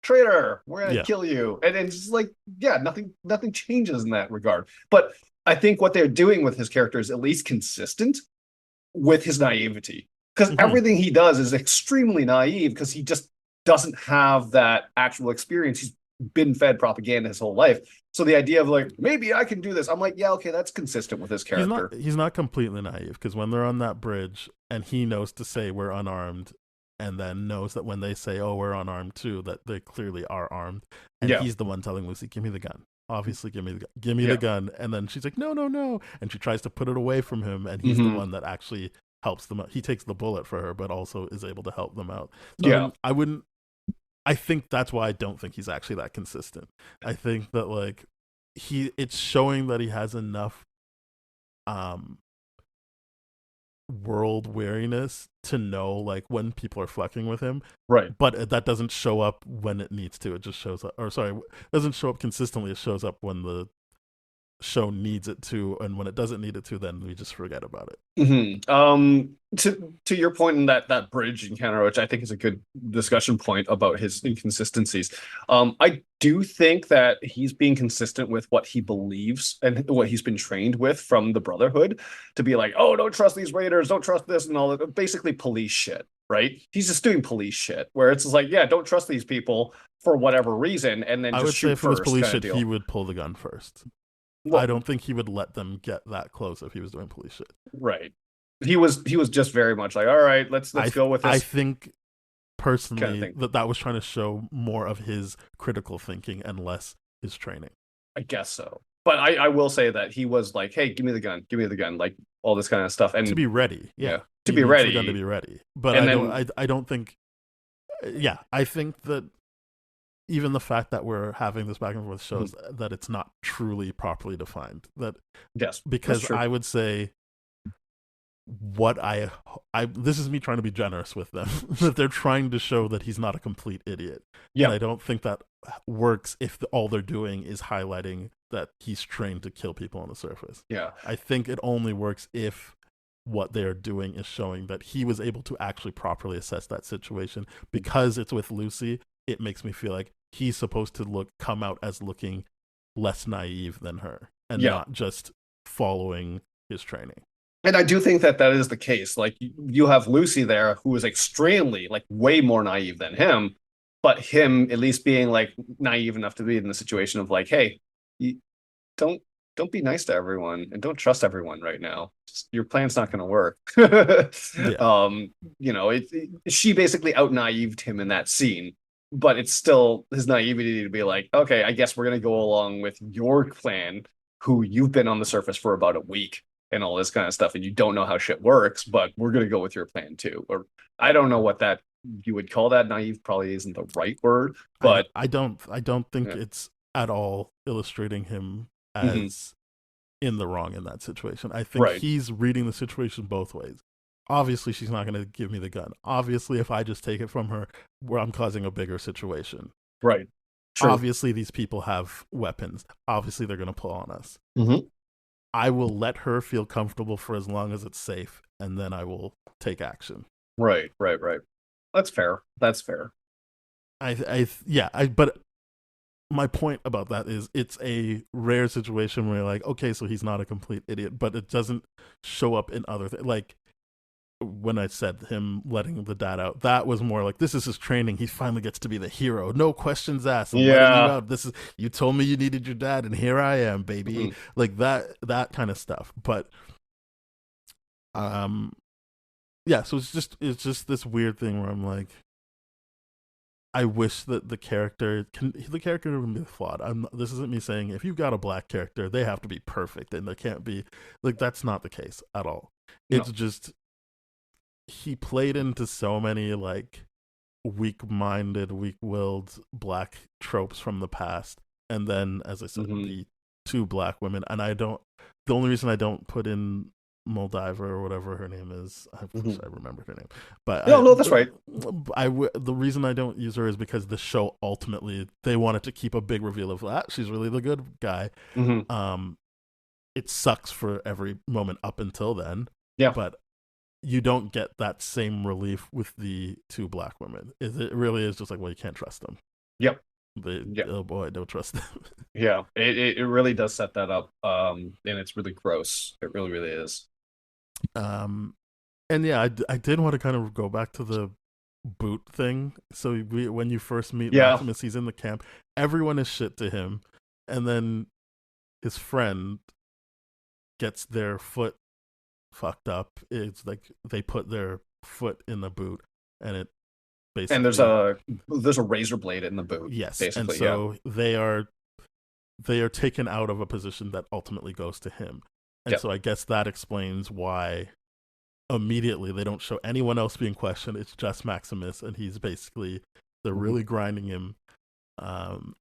Speaker 4: traitor, we're gonna kill you. And it's just like, nothing changes in that regard. But I think what they're doing with his character is at least consistent with his naivety, because everything he does is extremely naive, because he just doesn't have that actual experience. He's been fed propaganda his whole life. So the idea of like, maybe I can do this, I'm like, yeah, okay, that's consistent with his character.
Speaker 3: He's not completely naive, because when they're on that bridge and he knows to say we're unarmed, and then knows that when they say, oh, we're unarmed too, that they clearly are armed, and
Speaker 4: Yeah.
Speaker 3: he's the one telling Lucy, give me the gun. Obviously, give me the
Speaker 4: Yeah.
Speaker 3: gun. And then she's like, no, no, no, and she tries to put it away from him, and he's the
Speaker 4: Mhm.
Speaker 3: one that actually helps them out. He takes the bullet for her, but also is able to help them out. So
Speaker 4: Yeah.
Speaker 3: I wouldn't. I think that's why I don't think he's actually that consistent. I think that like it's showing that he has enough world wariness to know like when people are fucking with him,
Speaker 4: Right.
Speaker 3: but that doesn't show up when it needs to. It just shows up, or sorry, doesn't show up consistently. It shows up when the show needs it to, and when it doesn't need it to, then we just forget about it.
Speaker 4: To your point in that bridge encounter, which I think is a good discussion point about his inconsistencies. I do think that he's being consistent with what he believes and what he's been trained with from the Brotherhood, to be like, oh, don't trust these raiders, don't trust this and all that. Basically police shit, right? He's just doing police shit where it's just like, yeah, don't trust these people for whatever reason, and then
Speaker 3: I
Speaker 4: just
Speaker 3: would
Speaker 4: shoot
Speaker 3: say for this
Speaker 4: first
Speaker 3: police
Speaker 4: kind of
Speaker 3: shit,
Speaker 4: deal.
Speaker 3: he would pull the gun first.
Speaker 4: Well,
Speaker 3: I don't think he would let them get that close if he was doing police shit.
Speaker 4: right. He was just very much like, all right, let's go with this.
Speaker 3: I think personally
Speaker 4: Kind of thing.
Speaker 3: that was trying to show more of his critical thinking and less his training.
Speaker 4: I guess so. But I will say that he was like, hey, give me the gun, like all this kind of stuff. And
Speaker 3: To be ready, yeah.
Speaker 4: to
Speaker 3: He
Speaker 4: be
Speaker 3: needs
Speaker 4: ready.
Speaker 3: the gun to be ready. But
Speaker 4: And
Speaker 3: I don't think. Yeah, I think that even the fact that we're having this back and forth shows that it's not truly properly defined. That
Speaker 4: yes,
Speaker 3: because
Speaker 4: that's true.
Speaker 3: I would say what I this is me trying to be generous with them, that they're trying to show that he's not a complete idiot.
Speaker 4: Yeah.
Speaker 3: And I don't think that works if all they're doing is highlighting that he's trained to kill people on the surface.
Speaker 4: Yeah.
Speaker 3: I think it only works if what they're doing is showing that he was able to actually properly assess that situation. Because it's with Lucy, it makes me feel like he's supposed to come out as looking less naive than her, and not just following his training.
Speaker 4: And I do think that is the case. Like, you have Lucy there, who is extremely, like, way more naive than him, but him at least being like naive enough to be in the situation of like, hey, don't be nice to everyone and don't trust everyone right now. Your plan's not going to work. She basically out naived him in that scene, but it's still his naivety to be like, okay, I guess we're going to go along with your plan, who you've been on the surface for about a week and all this kind of stuff, and you don't know how shit works, but we're going to go with your plan too. Or I don't know what that you would call that. Naive probably isn't the right word, but
Speaker 3: I don't think it's at all illustrating him as in the wrong in that situation. I think he's reading the situation both ways. Obviously, she's not going to give me the gun. Obviously, if I just take it from her, where I'm causing a bigger situation.
Speaker 4: Right. True.
Speaker 3: Obviously, these people have weapons. Obviously, they're going to pull on us. I will let her feel comfortable for as long as it's safe, and then I will take action.
Speaker 4: Right. That's fair.
Speaker 3: But my point about that is it's a rare situation where you're like, okay, so he's not a complete idiot, but it doesn't show up in other things. Like when I said him letting the dad out, that was more like, this is his training. He finally gets to be the hero. No questions asked. I'm letting you out. You told me you needed your dad, and here I am, baby. Like that kind of stuff. But so it's just this weird thing where I'm like, I wish that the character can be flawed. This isn't me saying if you've got a black character, they have to be perfect, and they can't be like, that's not the case at all. It's just he played into so many like weak-minded, weak-willed black tropes from the past, and then, as I said, the two black women. And the only reason I don't put in Moldiva or whatever her name is, I wish I remembered her name, but
Speaker 4: no, that's right.
Speaker 3: The reason I don't use her is because the show ultimately they wanted to keep a big reveal of that she's really the good guy. It sucks for every moment up until then, but you don't get that same relief with the two black women. It really is just like, well, you can't trust them. Oh boy, don't trust them.
Speaker 4: It really does set that up, and it's really gross. It really, really is.
Speaker 3: And I did want to kind of go back to the boot thing. So when you first meet
Speaker 4: Yeah.
Speaker 3: Maximus, he's in the camp. Everyone is shit to him, and then his friend gets their foot fucked up. It's like they put their foot in the boot, and it basically
Speaker 4: And there's a razor blade in the boot.
Speaker 3: yes,
Speaker 4: basically.
Speaker 3: and so they are taken out of a position that ultimately goes to him, and
Speaker 4: Yep.
Speaker 3: so I guess that explains why immediately they don't show anyone else being questioned. It's just Maximus, and he's basically they're really grinding him, and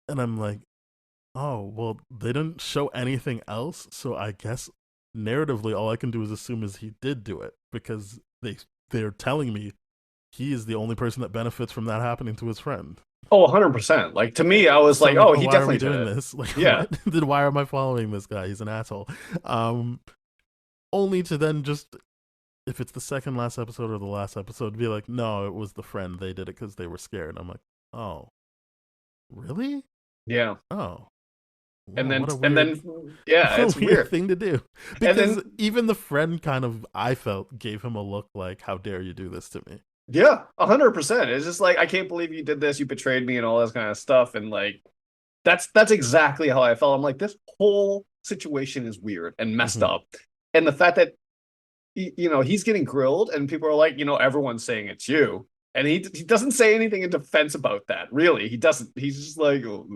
Speaker 3: I'm like, oh well, they didn't show anything else, so I guess narratively all I can do is assume is he did do it, because they're telling me he is the only person that benefits from that happening to his friend.
Speaker 4: Oh, 100%. Like, to me, I was
Speaker 3: So
Speaker 4: like,
Speaker 3: I'm
Speaker 4: oh,
Speaker 3: like,
Speaker 4: he
Speaker 3: why
Speaker 4: definitely
Speaker 3: are we
Speaker 4: did
Speaker 3: doing
Speaker 4: it.
Speaker 3: this? Like,
Speaker 4: Yeah.
Speaker 3: what? Then why am I following this guy? He's an asshole. Only to then just, if it's the second last episode or the last episode, be like, no, it was the friend. They did it because they were scared. I'm like, oh, really?
Speaker 4: Yeah.
Speaker 3: Oh.
Speaker 4: And
Speaker 3: Wow,
Speaker 4: then
Speaker 3: what a
Speaker 4: and
Speaker 3: weird-
Speaker 4: then yeah,
Speaker 3: what a
Speaker 4: it's
Speaker 3: weird
Speaker 4: weird.
Speaker 3: thing to do.
Speaker 4: And
Speaker 3: Because
Speaker 4: then
Speaker 3: even the friend kind of, I felt, gave him a look like, how dare you do this to me?
Speaker 4: yeah, 100%. It's just like, I can't believe you did this, you betrayed me and all this kind of stuff. And like that's exactly how I felt. I'm like, this whole situation is weird and messed
Speaker 3: Mhm.
Speaker 4: up. And the fact that he's getting grilled and people are like, everyone's saying it's you. And he doesn't say anything in defense about that. Really, he doesn't. He's just like, "Oh,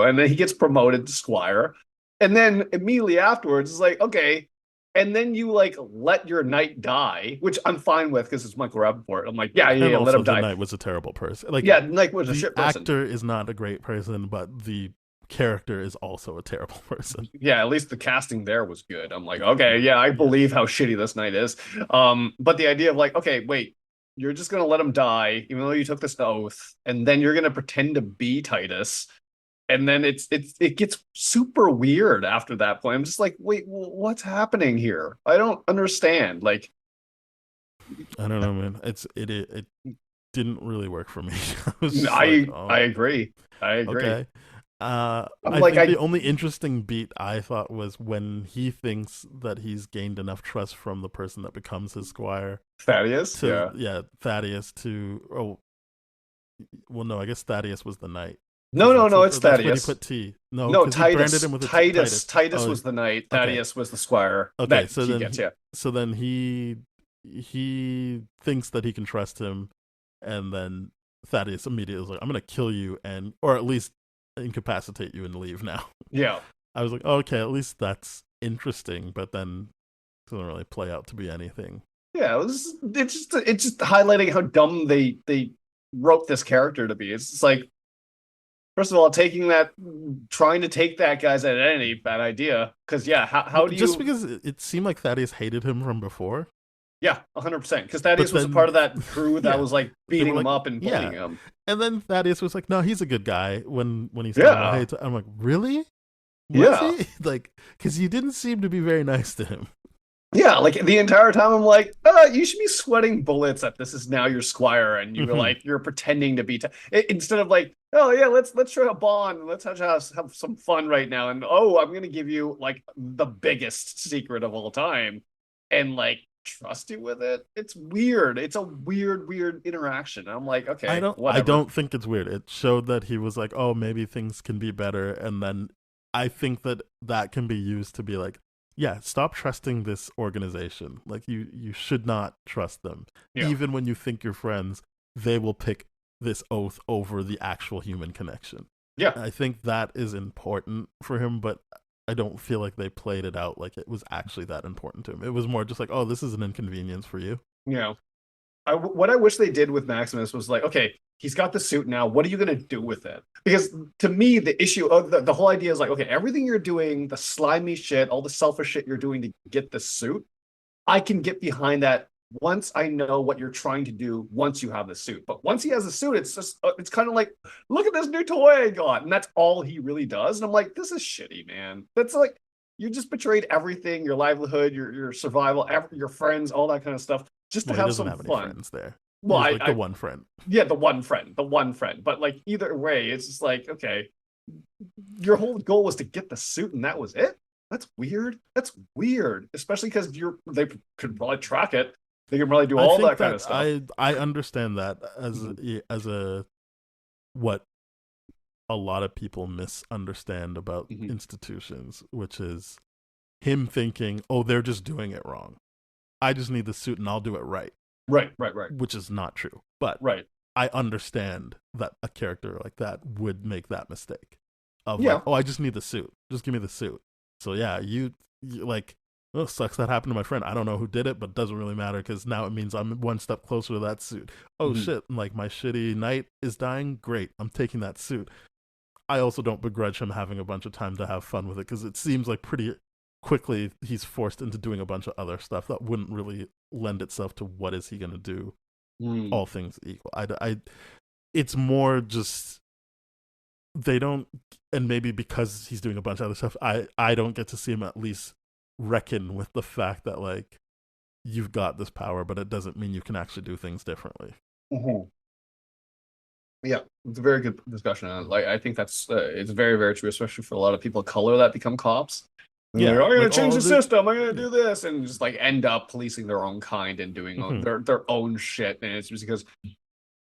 Speaker 4: and then he gets promoted to squire, and then immediately afterwards, it's like, okay, and then you like let your knight die, which I'm fine with because it's Michael Rappaport. I'm like, yeah,
Speaker 3: And
Speaker 4: let
Speaker 3: also,
Speaker 4: him
Speaker 3: the
Speaker 4: die.
Speaker 3: knight was a terrible person. Like,
Speaker 4: Yeah, Knight was a
Speaker 3: the
Speaker 4: shit person.
Speaker 3: actor is not a great person, but the character is also a terrible person.
Speaker 4: Yeah, at least the casting there was good. I'm like, okay, yeah, I believe how shitty this knight is. But the idea of like, okay, wait, you're just gonna let him die, even though you took this oath, and then you're gonna pretend to be Titus, and then it gets super weird after that point. I'm just like, wait, what's happening here? I don't understand. Like,
Speaker 3: I don't know, man. It didn't really work for me. I was just
Speaker 4: I
Speaker 3: like, oh,
Speaker 4: I agree. I agree.
Speaker 3: okay.
Speaker 4: I'm
Speaker 3: I
Speaker 4: like,
Speaker 3: think the only interesting beat I thought was when he thinks that he's gained enough trust from the person that becomes his squire
Speaker 4: Thaddeus.
Speaker 3: to
Speaker 4: Yeah.
Speaker 3: Thaddeus to well no, I guess Thaddeus was the knight.
Speaker 4: No, it's
Speaker 3: That's
Speaker 4: Thaddeus.
Speaker 3: when he put T. No,
Speaker 4: No,
Speaker 3: 'cause he branded
Speaker 4: Titus.
Speaker 3: him with a
Speaker 4: Titus. Titus
Speaker 3: Oh,
Speaker 4: was the knight.
Speaker 3: okay.
Speaker 4: Thaddeus was the squire.
Speaker 3: Okay,
Speaker 4: that
Speaker 3: so
Speaker 4: he
Speaker 3: then
Speaker 4: gets,
Speaker 3: he-
Speaker 4: yeah.
Speaker 3: So then he thinks that he can trust him, and then Thaddeus immediately is like, "I'm gonna kill you, or at least incapacitate you and leave now."
Speaker 4: Yeah.
Speaker 3: I was like, oh, okay, at least that's interesting, but then it doesn't really play out to be anything.
Speaker 4: Yeah, it's just highlighting how dumb they wrote this character to be. It's just like, first of all, trying to take that guy's identity, bad idea. Because yeah, how do you?
Speaker 3: Just because it seemed like Thaddeus hated him from before.
Speaker 4: Yeah, 100%. Because Thaddeus
Speaker 3: But
Speaker 4: was a
Speaker 3: then-
Speaker 4: part of that crew that
Speaker 3: yeah,
Speaker 4: was like
Speaker 3: they
Speaker 4: beating
Speaker 3: were
Speaker 4: him
Speaker 3: like-
Speaker 4: up and
Speaker 3: yeah.
Speaker 4: bullying him.
Speaker 3: And then Thaddeus was like, no, he's a good guy when he's
Speaker 4: Yeah.
Speaker 3: talking about hate. I'm like, really? Was
Speaker 4: Yeah.
Speaker 3: he? Like, because you didn't seem to be very nice to him.
Speaker 4: Yeah, like the entire time I'm like, you should be sweating bullets that this is now your squire and you're
Speaker 3: Mhm.
Speaker 4: like you're pretending to be instead of like, oh yeah, let's try a bond, let's have some fun right now, and oh, I'm gonna give you like the biggest secret of all time and like trust you with it. It's weird. It's a weird interaction. I'm like, okay,
Speaker 3: I
Speaker 4: whatever.
Speaker 3: don't think it's weird. It showed that he was like, oh, maybe things can be better, and then I think that can be used to be like, yeah, stop trusting this organization. Like you should not trust them.
Speaker 4: Yeah.
Speaker 3: Even when you think you're friends, they will pick this oath over the actual human connection.
Speaker 4: Yeah.
Speaker 3: I think that is important for him, but I don't feel like they played it out like it was actually that important to him. It was more just like, oh, this is an inconvenience for you.
Speaker 4: You know, what I wish they did with Maximus was like, okay, he's got the suit now. What are you going to do with it? Because to me, the issue of the whole idea is like, okay, everything you're doing, the slimy shit, all the selfish shit you're doing to get the suit, I can get behind that once I know what you're trying to do once you have the suit. But once he has the suit, it's just, it's kind of like, look at this new toy I got. And that's all he really does. And I'm like, this is shitty, man. That's like, you just betrayed everything, your livelihood, your survival, your friends, all that kind of stuff, just to
Speaker 3: Well, he
Speaker 4: have
Speaker 3: doesn't
Speaker 4: some
Speaker 3: have any
Speaker 4: fun.
Speaker 3: friends there.
Speaker 4: Well,
Speaker 3: He's like
Speaker 4: I
Speaker 3: the one friend.
Speaker 4: yeah, the one friend. But like either way, it's just like, okay, your whole goal was to get the suit and that was it. That's weird. Especially because they could probably track it. They can probably do
Speaker 3: I
Speaker 4: all
Speaker 3: think
Speaker 4: that kind
Speaker 3: that
Speaker 4: of stuff.
Speaker 3: I understand that
Speaker 4: Mhm.
Speaker 3: as a what a lot of people misunderstand about
Speaker 4: Mhm.
Speaker 3: institutions, which is him thinking, "Oh, they're just doing it wrong. I just need the suit and I'll do it right,"
Speaker 4: Right, right, right,
Speaker 3: which is not true. But
Speaker 4: right.
Speaker 3: I understand that a character like that would make that mistake of like,
Speaker 4: Yeah.
Speaker 3: "Oh, I just need the suit. Just give me the suit." So yeah, you like, oh, sucks that happened to my friend. I don't know who did it, but it doesn't really matter because now it means I'm one step closer to that suit. Oh
Speaker 4: Mhm.
Speaker 3: shit! Like my shitty knight is dying. Great, I'm taking that suit. I also don't begrudge him having a bunch of time to have fun with it because it seems like pretty quickly he's forced into doing a bunch of other stuff that wouldn't really lend itself to what is he going to do,
Speaker 4: Mm.
Speaker 3: all things equal. It's more just they don't, and maybe because he's doing a bunch of other stuff, I don't get to see him at least reckon with the fact that like you've got this power, but it doesn't mean you can actually do things differently.
Speaker 4: Mhm. Yeah, it's a very good discussion. Like, I think that's it's very, very true, especially for a lot of people of color that become cops. And they're
Speaker 3: Yeah,
Speaker 4: like, I'm gonna
Speaker 3: like
Speaker 4: change
Speaker 3: all
Speaker 4: the
Speaker 3: the
Speaker 4: system. I'm gonna
Speaker 3: yeah.
Speaker 4: do this, and just like end up policing their own kind and doing
Speaker 3: Mhm.
Speaker 4: their own shit. And it's just because,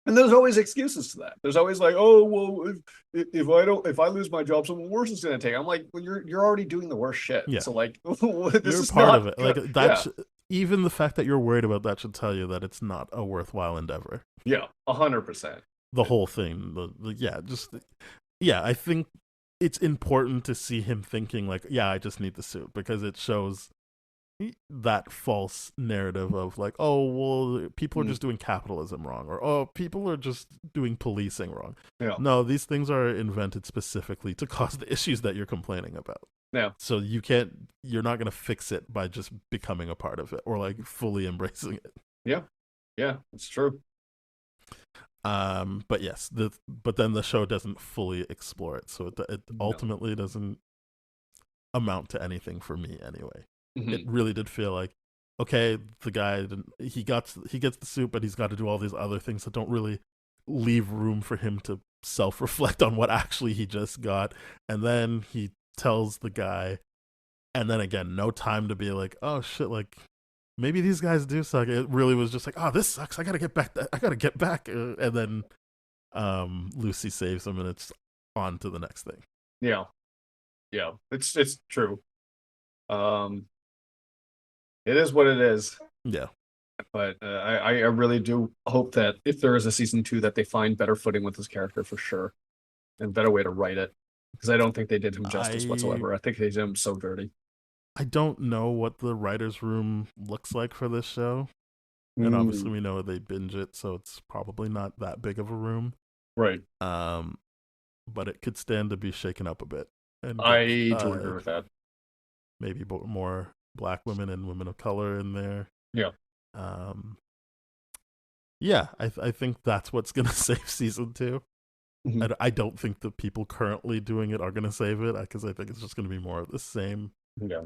Speaker 4: and there's always excuses to that. There's always like, oh well, if I lose my job, someone worse is gonna take it. I'm like, well, you're already doing the worst shit.
Speaker 3: Yeah,
Speaker 4: So like, this
Speaker 3: you're
Speaker 4: is
Speaker 3: part of
Speaker 4: not
Speaker 3: it. Like
Speaker 4: good. Yeah,
Speaker 3: that's even the fact that you're worried about that should tell you that it's not a worthwhile endeavor.
Speaker 4: yeah, 100%.
Speaker 3: The whole thing, yeah, just yeah. I think it's important to see him thinking like, yeah, I just need the suit because it shows that false narrative of like, oh, well, people are
Speaker 4: Mm,
Speaker 3: just doing capitalism wrong, or oh, people are just doing policing wrong.
Speaker 4: yeah,
Speaker 3: No, these things are invented specifically to cause the issues that you're complaining about.
Speaker 4: yeah,
Speaker 3: So you're not going to fix it by just becoming a part of it or like fully embracing it.
Speaker 4: yeah, yeah. It's true.
Speaker 3: But yes, but then the show doesn't fully explore it, so it
Speaker 4: No.
Speaker 3: ultimately doesn't amount to anything for me anyway. It
Speaker 4: Mhm.
Speaker 3: really did feel like, okay, the guy he gets the suit, but he's got to do all these other things that don't really leave room for him to self reflect on what actually he just got, and then he tells the guy, and then again, no time to be like, oh shit, like maybe these guys do suck. It really was just like, oh, this sucks. I gotta get back. I gotta get back, and then Lucy saves him, and it's on to the next thing.
Speaker 4: Yeah, yeah. It's true. Um, it is what it is.
Speaker 3: Yeah,
Speaker 4: But I really do hope that if there is a season two, that they find better footing with this character for sure, and better way to write it. Because I don't think they did him justice
Speaker 3: I
Speaker 4: whatsoever. I think they did him so dirty.
Speaker 3: I don't know what the writers' room looks like for this show, and obviously
Speaker 4: Mm,
Speaker 3: we know they binge it, so it's probably not that big of a room.
Speaker 4: right.
Speaker 3: Um, but it could stand to be shaken up a bit and get
Speaker 4: I totally agree with that.
Speaker 3: maybe more black women and women of color in there.
Speaker 4: Yeah.
Speaker 3: Um, yeah, I think that's what's gonna save season two.
Speaker 4: Mhm.
Speaker 3: I don't think the people currently doing it are gonna save it because I think it's just gonna be more of the same.
Speaker 4: Yeah.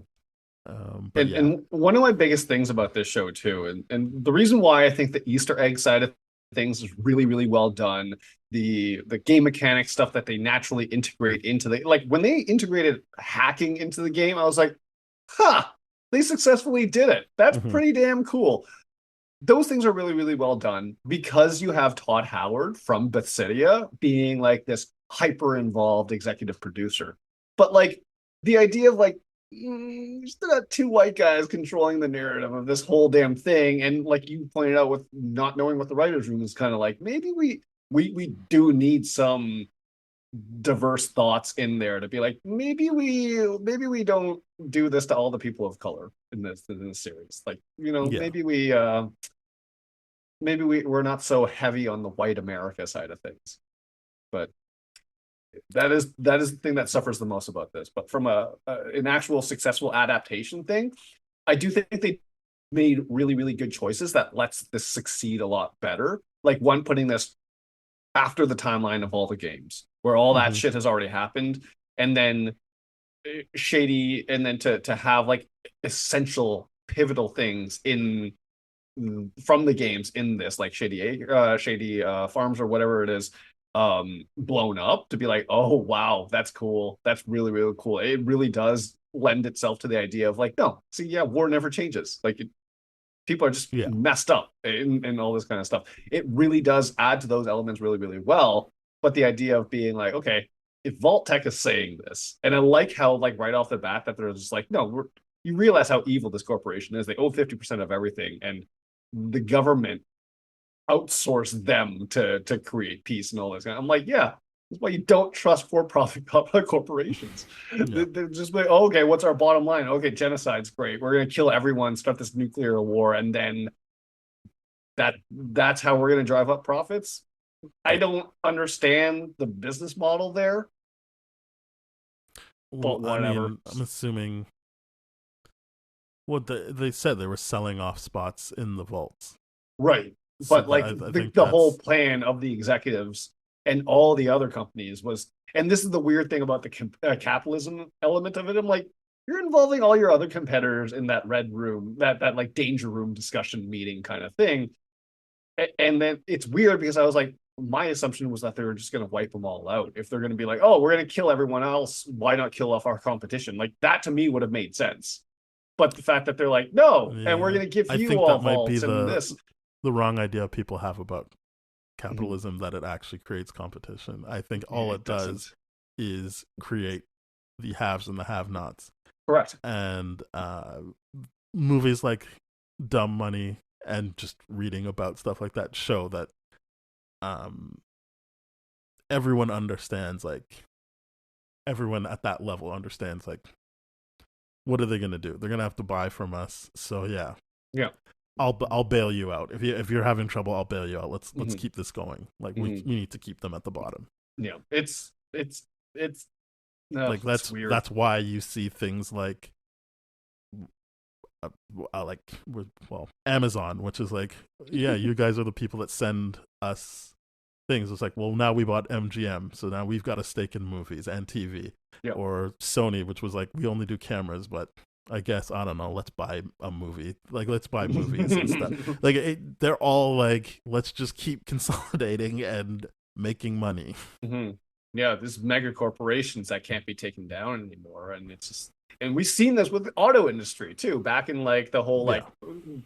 Speaker 3: But yeah,
Speaker 4: And one of my biggest things about this show too, and the reason why I think the Easter egg side of things is really, really well done. The game mechanic stuff that they naturally integrate into the, like when they integrated hacking into the game, I was like, huh, they successfully did it. That's
Speaker 3: mhm,
Speaker 4: pretty damn cool. Those things are really, really well done because you have Todd Howard from Bethesda being like this hyper involved executive producer. But like the idea of like, you still got two white guys controlling the narrative of this whole damn thing. And like you pointed out, with not knowing what the writer's room is, kind of like maybe we do need some diverse thoughts in there to be like, maybe we don't do this to all the people of color in this series. Like,
Speaker 3: yeah,
Speaker 4: maybe we're not so heavy on the white America side of things. But that is the thing that suffers the most about this. But from an actual successful adaptation thing, I do think they made really, really good choices that lets this succeed a lot better. Like one, putting this after the timeline of all the games, where all that
Speaker 3: hmm
Speaker 4: shit has already happened, and then shady, and then to have like essential pivotal things in from the games in this, like shady farms or whatever it is, blown up, to be like, oh wow, that's cool, that's really, really cool. It really does lend itself to the idea of like, no, see, yeah, war never changes. Like People are just
Speaker 3: Yeah.
Speaker 4: messed up and all this kind of stuff. It really does add to those elements really, really well. But the idea of being like, okay, if Vault Tech is saying this, and I like how like right off the bat that they're just like, no, you realize how evil this corporation is. They own 50% of everything, and the government outsourced them to create peace and all this. I'm like, yeah, that's why you don't trust for-profit corporations.
Speaker 3: Yeah.
Speaker 4: They're just like, oh, okay, what's our bottom line? Okay, genocide's great. We're gonna kill everyone, start this nuclear war, and then that's how we're gonna drive up profits. I don't understand the business model there.
Speaker 3: Well,
Speaker 4: But whatever.
Speaker 3: I'm assuming. Well, they said they were selling off spots in the vaults.
Speaker 4: Right.
Speaker 3: So
Speaker 4: But like
Speaker 3: I
Speaker 4: the
Speaker 3: think
Speaker 4: whole plan of the executives and all the other companies was, and this is the weird thing about the capitalism element of it. I'm like, you're involving all your other competitors in that red room, that like danger room discussion meeting kind of thing. And then it's weird because I was like, my assumption was that they were just going to wipe them all out. If they're going to be like, oh, we're going to kill everyone else, why not kill off our competition? Like that to me would have made sense. But the fact that they're like, no, and we're going to give you all vaults and this.
Speaker 3: The wrong idea people have about capitalism, that it actually creates competition. I think all it does is create the haves and the have-nots.
Speaker 4: Correct.
Speaker 3: And movies like Dumb Money and just reading about stuff like that show that everyone understands, like everyone at that level understands, like what are they going to do? They're going to have to buy from us. So yeah. I'll bail you out. If you're having trouble, I'll bail you out. Let's keep this going. Like we need to keep them at the bottom.
Speaker 4: Yeah, it's
Speaker 3: like that's
Speaker 4: weird.
Speaker 3: That's why you see things like Amazon, which is like, yeah, you guys are the people that send us things. It's like, well, now we bought MGM, so now we've got a stake in movies and TV.
Speaker 4: Yep.
Speaker 3: Or Sony, which was like, we only do cameras, but I guess, I don't know, let's buy a movie. Like, let's buy movies and stuff. Like, they're all like, let's just keep consolidating and making money.
Speaker 4: Mm-hmm. Yeah, there's mega corporations that can't be taken down anymore. And it's just, and we've seen this with the auto industry too, back in like the whole like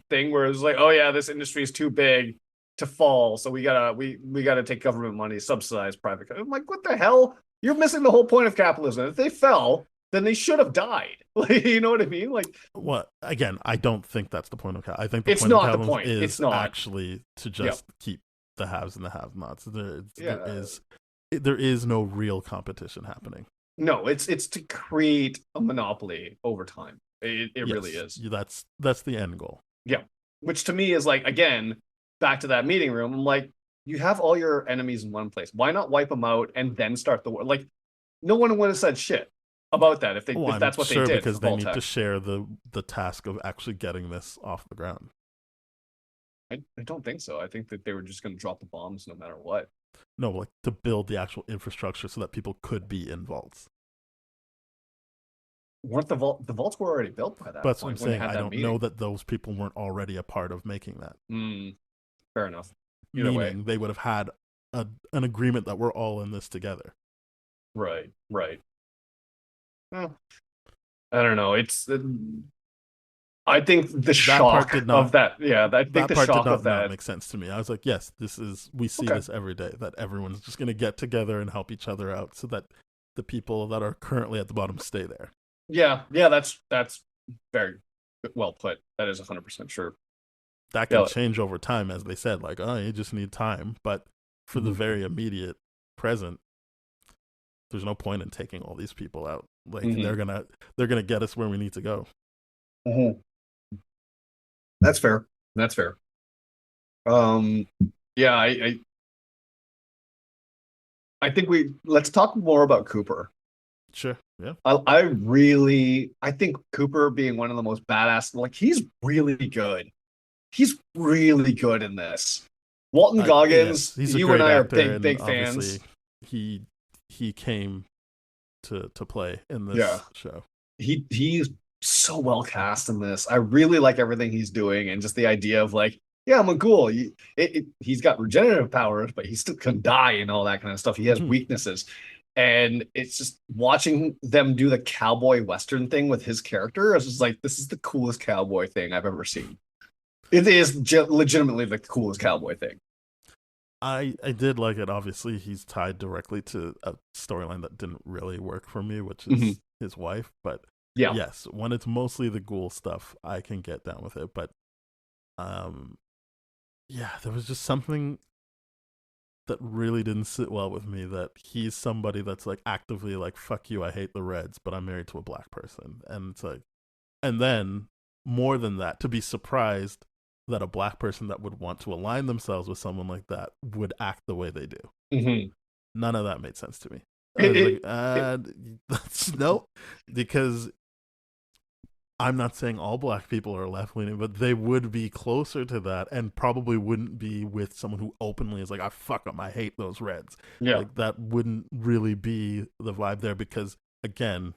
Speaker 4: thing where it was like, oh yeah, this industry is too big to fall, so we gotta take government money, subsidize private. I'm like, what the hell? You're missing the whole point of capitalism. If they fell, then they should have died. Like, you know what I mean? Like,
Speaker 3: what? Again, I don't think that's the point of capitalism. I think the
Speaker 4: it's
Speaker 3: point
Speaker 4: not
Speaker 3: of capitalism
Speaker 4: the point.
Speaker 3: is
Speaker 4: It's not
Speaker 3: actually to just keep the haves and the have-nots. There is no real competition happening.
Speaker 4: No, it's to create a monopoly over time. It
Speaker 3: Yes,
Speaker 4: really is.
Speaker 3: That's the end goal.
Speaker 4: Yeah, which to me is like, again, back to that meeting room. I'm like, you have all your enemies in one place. Why not wipe them out and then start the war? Like, no one would have said shit about that if that's what they did.
Speaker 3: Because they need to share the task of actually getting this off the ground.
Speaker 4: I don't think so. I think that they were just going to drop the bombs no matter what.
Speaker 3: No, like to build the actual infrastructure so that people could be in vaults.
Speaker 4: Weren't the vaults were already built by that?
Speaker 3: That's what I'm saying. I don't know
Speaker 4: meeting.
Speaker 3: that those people weren't already a part of making that.
Speaker 4: Fair enough. Either
Speaker 3: Meaning
Speaker 4: way.
Speaker 3: they would have had an agreement that we're all in this together.
Speaker 4: Right. Well, I don't know. It's. I think the shock of that. Yeah, I think the shock of that
Speaker 3: makes sense to me. I was like, yes, we see this every day, that everyone's just going to get together and help each other out so that the people that are currently at the bottom stay there.
Speaker 4: Yeah, that's very well put. That is 100% true.
Speaker 3: That can change over time, as they said, like, oh, you just need time. But for the very immediate present, there's no point in taking all these people out. Like they're gonna get us where we need to go.
Speaker 4: That's fair. Yeah, I think let's talk more about Cooper.
Speaker 3: Sure. Yeah.
Speaker 4: I think Cooper being one of the most badass, like he's really good. He's really good in this. Walton Goggins, you and I are big fans.
Speaker 3: He came to play in this show.
Speaker 4: He's so well cast in this. I really like everything he's doing, and just the idea of like, yeah, I'm a ghoul. He's got regenerative powers, but he still can die and all that kind of stuff. He has weaknesses. And it's just watching them do the cowboy western thing with his character. I was just like, this is the coolest cowboy thing I've ever seen. It is legitimately like the coolest cowboy thing.
Speaker 3: I did like it. Obviously, he's tied directly to a storyline that didn't really work for me, which
Speaker 4: Hmm.
Speaker 3: is his wife. But
Speaker 4: Yeah.
Speaker 3: yes, when it's mostly the ghoul stuff, I can get down with it. But um, yeah, there was just something that really didn't sit well with me. That he's somebody that's like actively like, "Fuck you, I hate the Reds," but I'm married to a black person, and it's like, and then more than that, to be surprised that a black person that would want to align themselves with someone like that would act the way they do.
Speaker 4: Hmm.
Speaker 3: None of that made sense to me. I
Speaker 4: It,
Speaker 3: was
Speaker 4: it,
Speaker 3: like,
Speaker 4: it
Speaker 3: that's no, because I'm not saying all black people are left leaning, but they would be closer to that and probably wouldn't be with someone who openly is like, I fuck them, I hate those Reds.
Speaker 4: yeah.
Speaker 3: Like, that wouldn't really be the vibe there because, again,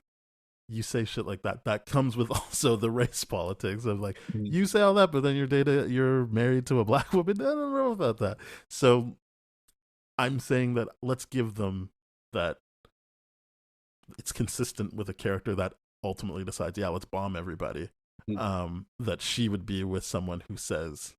Speaker 3: you say shit like that, that comes with also the race politics of like,
Speaker 4: Mhm.
Speaker 3: you say all that, but then you're married to a black woman. I don't know about that. So I'm saying that let's give them that it's consistent with a character that ultimately decides, yeah, let's bomb everybody.
Speaker 4: Mhm.
Speaker 3: That she would be with someone who says,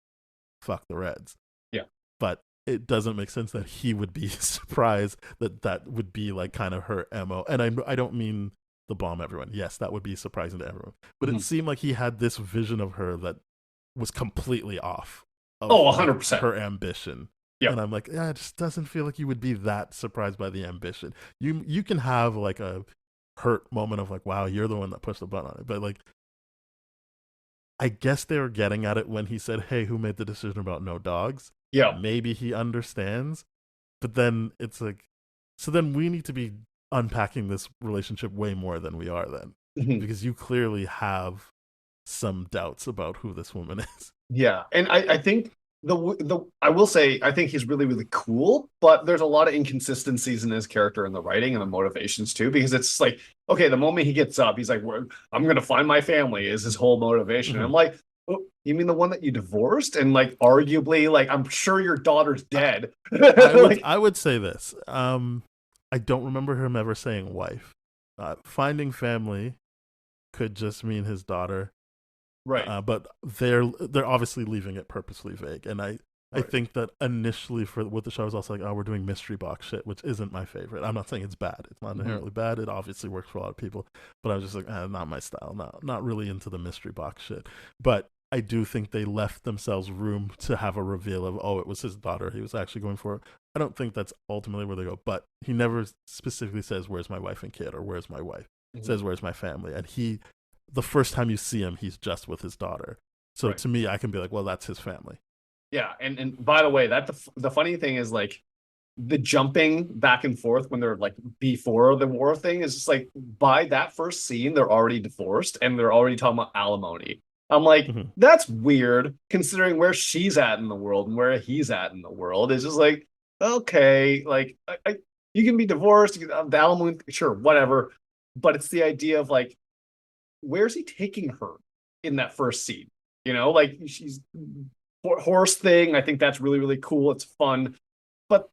Speaker 3: fuck the Reds.
Speaker 4: Yeah.
Speaker 3: But it doesn't make sense that he would be surprised that that would be like kind of her MO. And I don't mean the bomb everyone. Yes, that would be surprising to everyone. But it
Speaker 4: Mhm.
Speaker 3: seemed like he had this vision of her that was completely off
Speaker 4: Oh,
Speaker 3: of like
Speaker 4: 100%.
Speaker 3: her ambition.
Speaker 4: Yep.
Speaker 3: And I'm like, yeah, it just doesn't feel like you would be that surprised by the ambition. You can have like a hurt moment of like, wow, you're the one that pushed the button on it. But like, I guess they were getting at it when he said, hey, who made the decision about no dogs?
Speaker 4: Yeah.
Speaker 3: Maybe he understands. But then it's like, so then we need to be unpacking this relationship way more than we are then.
Speaker 4: Mhm.
Speaker 3: Because you clearly have some doubts about who this woman is.
Speaker 4: Yeah, and I think the I will say I think he's really really cool, but there's a lot of inconsistencies in his character and the writing and the motivations too. Because it's like, okay, the moment he gets up, he's like, I'm gonna find my family," is his whole motivation. And I'm
Speaker 3: Mhm.
Speaker 4: like, oh, you mean the one that you divorced and like arguably like I'm sure your daughter's
Speaker 3: I,
Speaker 4: dead.
Speaker 3: I would
Speaker 4: Like,
Speaker 3: I would say this. I don't remember him ever saying wife. Finding family could just mean his daughter.
Speaker 4: right,
Speaker 3: But they're obviously leaving it purposely vague, and I
Speaker 4: right.
Speaker 3: think that initially for with the show I was also like, oh, we're doing mystery box shit, which isn't my favorite. I'm not saying it's bad; it's not
Speaker 4: Mhm.
Speaker 3: inherently bad. It obviously works for a lot of people, but I was just like, not my style. Not really into the mystery box shit. But I do think they left themselves room to have a reveal of, oh, it was his daughter he was actually going for. I don't think that's ultimately where they go, but he never specifically says, "Where's my wife and kid?" or "Where's my wife?" He
Speaker 4: Mhm.
Speaker 3: says, "Where's my family?" And the first time you see him, he's just with his daughter. So
Speaker 4: Right.
Speaker 3: to me, I can be like, well, that's his family.
Speaker 4: Yeah, and by the way, that the funny thing is like the jumping back and forth when they're like before the war thing is just like by that first scene they're already divorced and they're already talking about alimony. I'm like,
Speaker 3: Mm-hmm.
Speaker 4: that's weird considering where she's at in the world and where he's at in the world. It's just like, okay, like you can be divorced, you can, the alimony, sure, whatever, but it's the idea of like, where's he taking her in that first scene? You know, like she's horse thing. I think that's really really cool. It's fun, but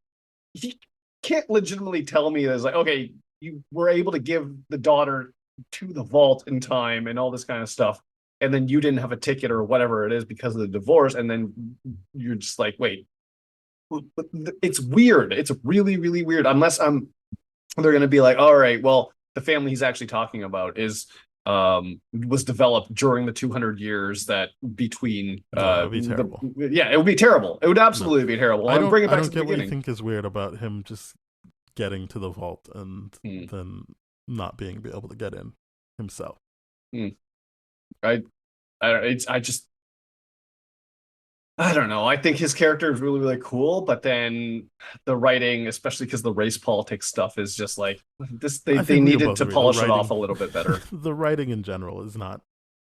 Speaker 4: he can't legitimately tell me that it's like, okay, you were able to give the daughter to the vault in time and all this kind of stuff, and then you didn't have a ticket or whatever it is because of the divorce, and then you're just like, wait, it's weird. It's really, really weird. Unless they're going to be like, all right, well, the family he's actually talking about is was developed during the 200 years that between
Speaker 3: No, that would be terrible.
Speaker 4: yeah, it would be terrible. It would
Speaker 3: No,
Speaker 4: absolutely be terrible. And bring it
Speaker 3: I
Speaker 4: back to
Speaker 3: don't
Speaker 4: the
Speaker 3: get what you
Speaker 4: beginning.
Speaker 3: think is weird about him just getting to the vault and
Speaker 4: Hmm.
Speaker 3: then not being able to get in himself.
Speaker 4: Hmm. I I just I don't know. I think his character is really, really cool, but then the writing, especially because the race politics stuff is just like this,
Speaker 3: I
Speaker 4: they
Speaker 3: think we can
Speaker 4: needed
Speaker 3: both
Speaker 4: to
Speaker 3: agree the
Speaker 4: polish it off
Speaker 3: writing,
Speaker 4: a little bit better.
Speaker 3: the writing in general is not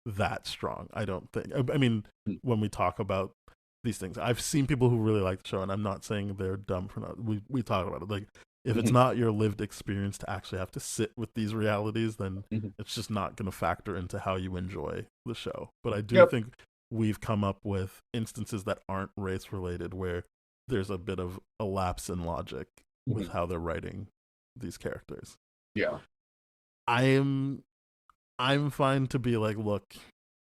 Speaker 3: that strong. I don't think. I mean,
Speaker 4: Hmm.
Speaker 3: when we talk about these things, I've seen people who really like the show, and I'm not saying they're dumb for not. We talk about it like if it's
Speaker 4: Mhm.
Speaker 3: not your lived experience to actually have to sit with these realities, then
Speaker 4: Mhm.
Speaker 3: it's just not going to factor into how you enjoy the show. But I do
Speaker 4: Yep.
Speaker 3: think we've come up with instances that aren't race related where there's a bit of a lapse in logic with
Speaker 4: Mhm.
Speaker 3: how they're writing these characters.
Speaker 4: Yeah.
Speaker 3: I am I'm fine to be like, look,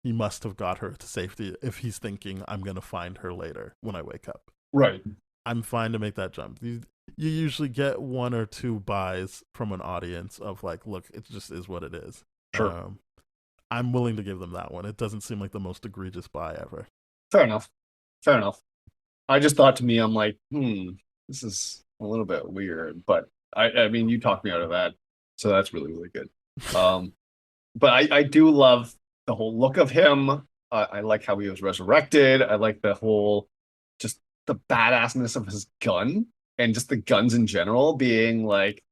Speaker 3: he must have got her to safety if he's thinking I'm gonna find her later when I wake up.
Speaker 4: Right.
Speaker 3: I'm fine to make that jump. You usually get one or two buys from an audience of like, look, it just is what it is.
Speaker 4: Sure.
Speaker 3: I'm willing to give them that one. It doesn't seem like the most egregious buy ever.
Speaker 4: Fair enough. Fair enough. I just thought to me, I'm like, this is a little bit weird, but I mean, you talked me out of that, so that's really, really good. But I do love the whole look of him. I like how he was resurrected. I like the whole, just the badassness of his gun and just the guns in general being like,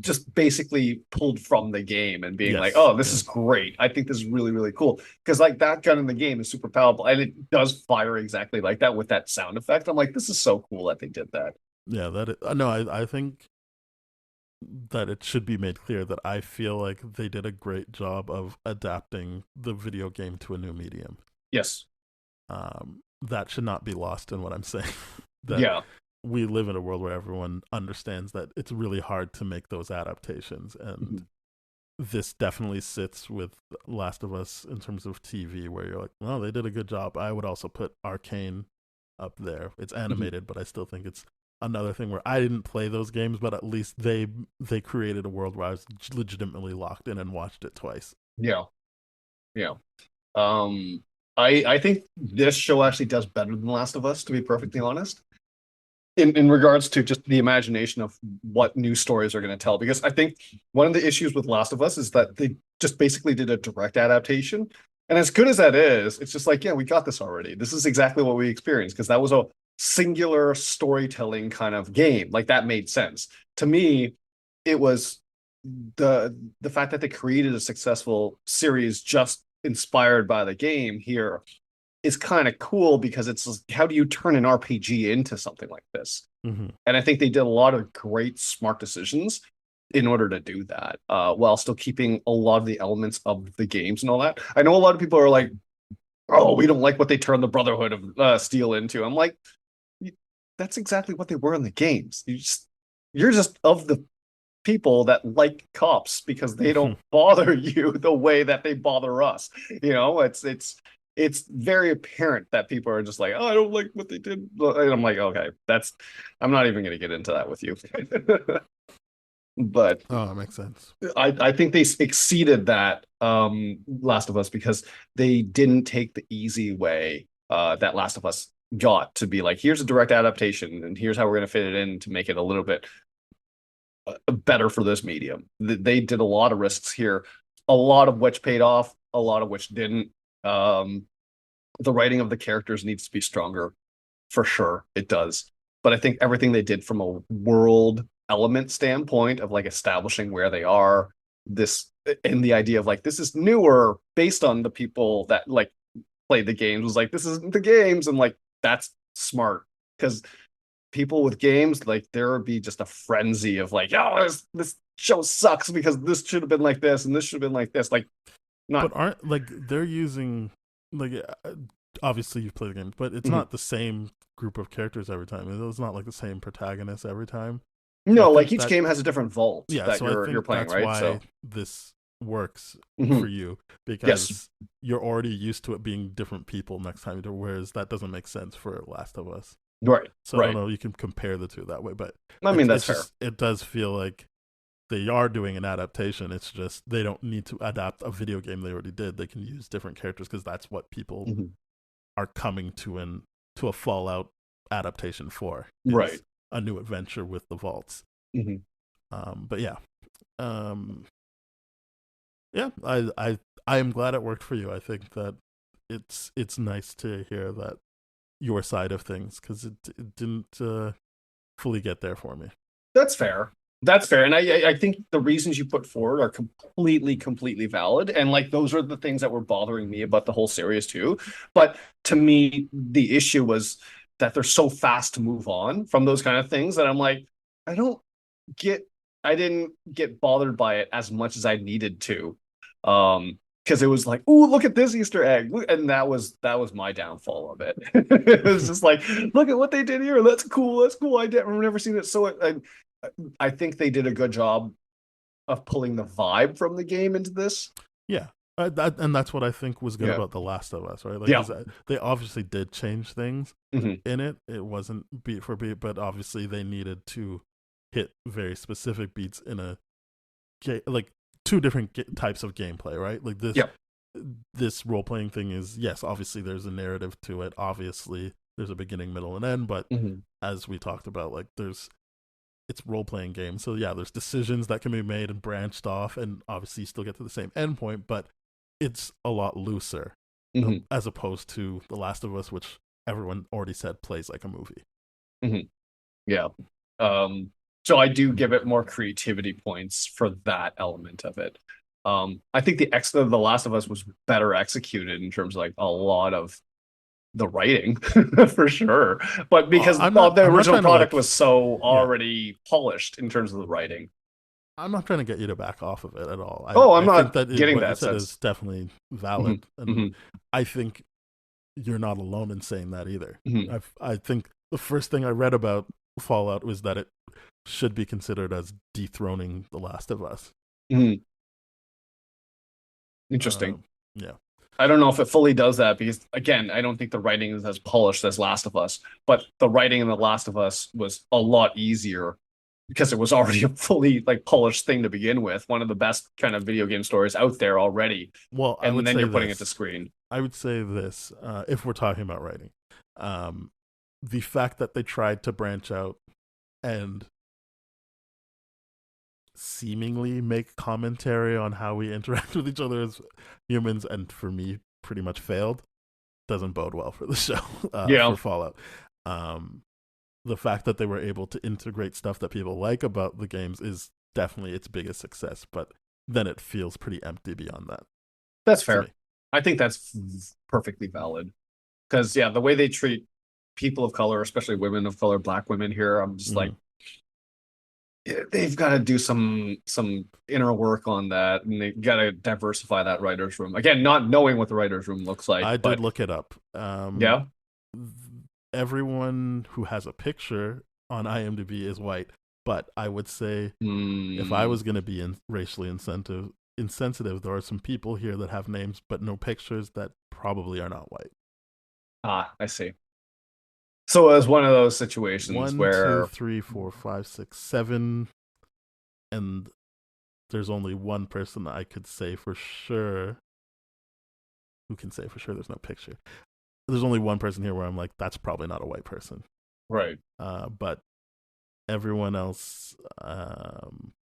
Speaker 4: just basically pulled from the game and being
Speaker 3: Yes,
Speaker 4: like, oh, this
Speaker 3: yes.
Speaker 4: is great. I think this is really, really cool. Because like that gun in the game is super powerful and it does fire exactly like that with that sound effect. I'm like, this is so cool that they did that.
Speaker 3: Yeah, I think that it should be made clear that I feel like they did a great job of adapting the video game to a new medium.
Speaker 4: Yes.
Speaker 3: That should not be lost in what I'm saying. That
Speaker 4: Yeah.
Speaker 3: we live in a world where everyone understands that it's really hard to make those adaptations, and this definitely sits with Last of Us in terms of TV, where you're like, well, they did a good job. I would also put Arcane up there. It's animated, but I still think it's another thing where I didn't play those games, but at least they created a world where I was legitimately locked in and watched it twice.
Speaker 4: Yeah. Yeah. I think this show actually does better than Last of Us, to be perfectly honest. In regards to just the imagination of what new stories are going to tell, because I think one of the issues with Last of Us is that they just basically did a direct adaptation, and as good as that is, it's just like, yeah, we got this already. This is exactly what we experienced because that was a singular storytelling kind of game. Like that made sense to me. It was the fact that they created a successful series just inspired by the game here is kind of cool because it's how do you turn an RPG into something like this?
Speaker 3: Mm-hmm.
Speaker 4: And I think they did a lot of great, smart decisions in order to do that, while still keeping a lot of the elements of the games and all that. I know a lot of people are like, "Oh, we don't like what they turned the Brotherhood of Steel into." I'm like, that's exactly what they were in the games. You're just of the people that like cops because they don't bother you the way that they bother us. It's very apparent that people are just like, oh, I don't like what they did. And I'm like, okay, I'm not even going to get into that with you. But
Speaker 3: oh, that makes sense.
Speaker 4: I think they exceeded that Last of Us because they didn't take the easy way that Last of Us got to be like, here's a direct adaptation and here's how we're going to fit it in to make it a little bit better for this medium. They did a lot of risks here, a lot of which paid off, a lot of which didn't. The writing of the characters needs to be stronger, for sure. It does. But I think everything they did from a world element standpoint of like establishing where they are, this and the idea of like this is newer based on the people that like played the games was like this isn't the games, and like that's smart because people with games, like there would be just a frenzy of like, oh, this show sucks because this should have been like this and this should have been like this. Like, not.
Speaker 3: But aren't like they're using like obviously you've played the game, but it's not the same group of characters every time. It's not like the same protagonist every time.
Speaker 4: No, like each game has a different vault that
Speaker 3: so
Speaker 4: you're playing,
Speaker 3: that's
Speaker 4: right?
Speaker 3: why
Speaker 4: So
Speaker 3: this works for you because you're already used to it being different people next time you do, whereas that doesn't make sense for Last of Us.
Speaker 4: Right.
Speaker 3: So I don't know, you can compare the two that way, but
Speaker 4: I mean that's fair.
Speaker 3: It does feel like they are doing an adaptation. It's just they don't need to adapt a video game they already did. They can use different characters because that's what people are coming to a Fallout adaptation for.
Speaker 4: Right.
Speaker 3: A new adventure with the vaults. But yeah. Yeah, I am glad it worked for you. I think that it's nice to hear that your side of things because it didn't fully get there for me.
Speaker 4: That's fair. That's fair. And I think the reasons you put forward are completely valid. And like those are the things that were bothering me about the whole series too. But to me, the issue was that they're so fast to move on from those kind of things that I'm like, I didn't get bothered by it as much as I needed to. Because it was like, ooh, look at this Easter egg. And that was my downfall of it. It was just like, look at what they did here. That's cool. That's cool. I've never seen it. So I think they did a good job of pulling the vibe from the game into this.
Speaker 3: Yeah. And that's what I think was good
Speaker 4: Yeah.
Speaker 3: about The Last of Us, right? Like,
Speaker 4: Yeah.
Speaker 3: is that they obviously did change things
Speaker 4: Mhm.
Speaker 3: in it. It wasn't beat for beat, but obviously they needed to hit very specific beats in a like two different types of gameplay, right? Like
Speaker 4: Yeah.
Speaker 3: this role playing thing is, yes, obviously there's a narrative to it. Obviously there's a beginning, middle, and end, but
Speaker 4: Mhm.
Speaker 3: as we talked about, like it's role playing game. So yeah, there's decisions that can be made and branched off, and obviously you still get to the same endpoint, but it's a lot looser
Speaker 4: Mhm.
Speaker 3: as opposed to The Last of Us, which everyone already said plays like a movie.
Speaker 4: Mhm. Yeah. So I do give it more creativity points for that element of it. I think the Last of Us was better executed in terms of like a lot of the writing for sure, but because
Speaker 3: I'm
Speaker 4: the
Speaker 3: not
Speaker 4: original
Speaker 3: trying to
Speaker 4: product
Speaker 3: like,
Speaker 4: was so
Speaker 3: yeah,
Speaker 4: already polished in terms of the writing.
Speaker 3: I'm not trying to get you to back off of it at all.
Speaker 4: Oh, I'm
Speaker 3: I think
Speaker 4: not
Speaker 3: that
Speaker 4: getting
Speaker 3: what you
Speaker 4: that
Speaker 3: said
Speaker 4: sense.
Speaker 3: is definitely
Speaker 4: Mhm.
Speaker 3: valid, and
Speaker 4: Mhm.
Speaker 3: I think you're not alone in saying that either.
Speaker 4: Mhm.
Speaker 3: I think the first thing I read about Fallout was that it should be considered as dethroning The Last of Us.
Speaker 4: Mhm. Interesting.
Speaker 3: Yeah.
Speaker 4: I don't know if it fully does that because again, I don't think the writing is as polished as Last of Us, but the writing in The Last of Us was a lot easier because it was already a fully like polished thing to begin with. One of the best kind of video game stories out there already.
Speaker 3: Well, I
Speaker 4: And
Speaker 3: would
Speaker 4: then
Speaker 3: say
Speaker 4: you're putting it to
Speaker 3: this.
Speaker 4: screen.
Speaker 3: I would say this, if we're talking about writing, the fact that they tried to branch out and seemingly make commentary on how we interact with each other as humans, and for me, pretty much failed, doesn't bode well for the show,
Speaker 4: Yeah.
Speaker 3: for Fallout. Um, the fact that they were able to integrate stuff that people like about the games is definitely its biggest success, but then it feels pretty empty beyond that.
Speaker 4: That's
Speaker 3: To
Speaker 4: fair.
Speaker 3: me.
Speaker 4: I think that's perfectly valid. Because yeah, the way they treat people of color, especially women of color, black women here, I'm just like, they've got to do some inner work on that, and they got to diversify that writers' room. Again, not knowing what the writers' room looks like,
Speaker 3: I did
Speaker 4: but
Speaker 3: look it up.
Speaker 4: yeah,
Speaker 3: Everyone who has a picture on IMDb is white, but I would say if I was going to be racially insensitive, there are some people here that have names but no pictures that probably are not white.
Speaker 4: I see. So it was one of those situations
Speaker 3: 1, 2,
Speaker 4: where
Speaker 3: 3, 4, 5, 6, 7, and there's only one person I could say for sure. Who can say for sure there's no picture? There's only one person here where I'm like, that's probably not a white person.
Speaker 4: right.
Speaker 3: But everyone else,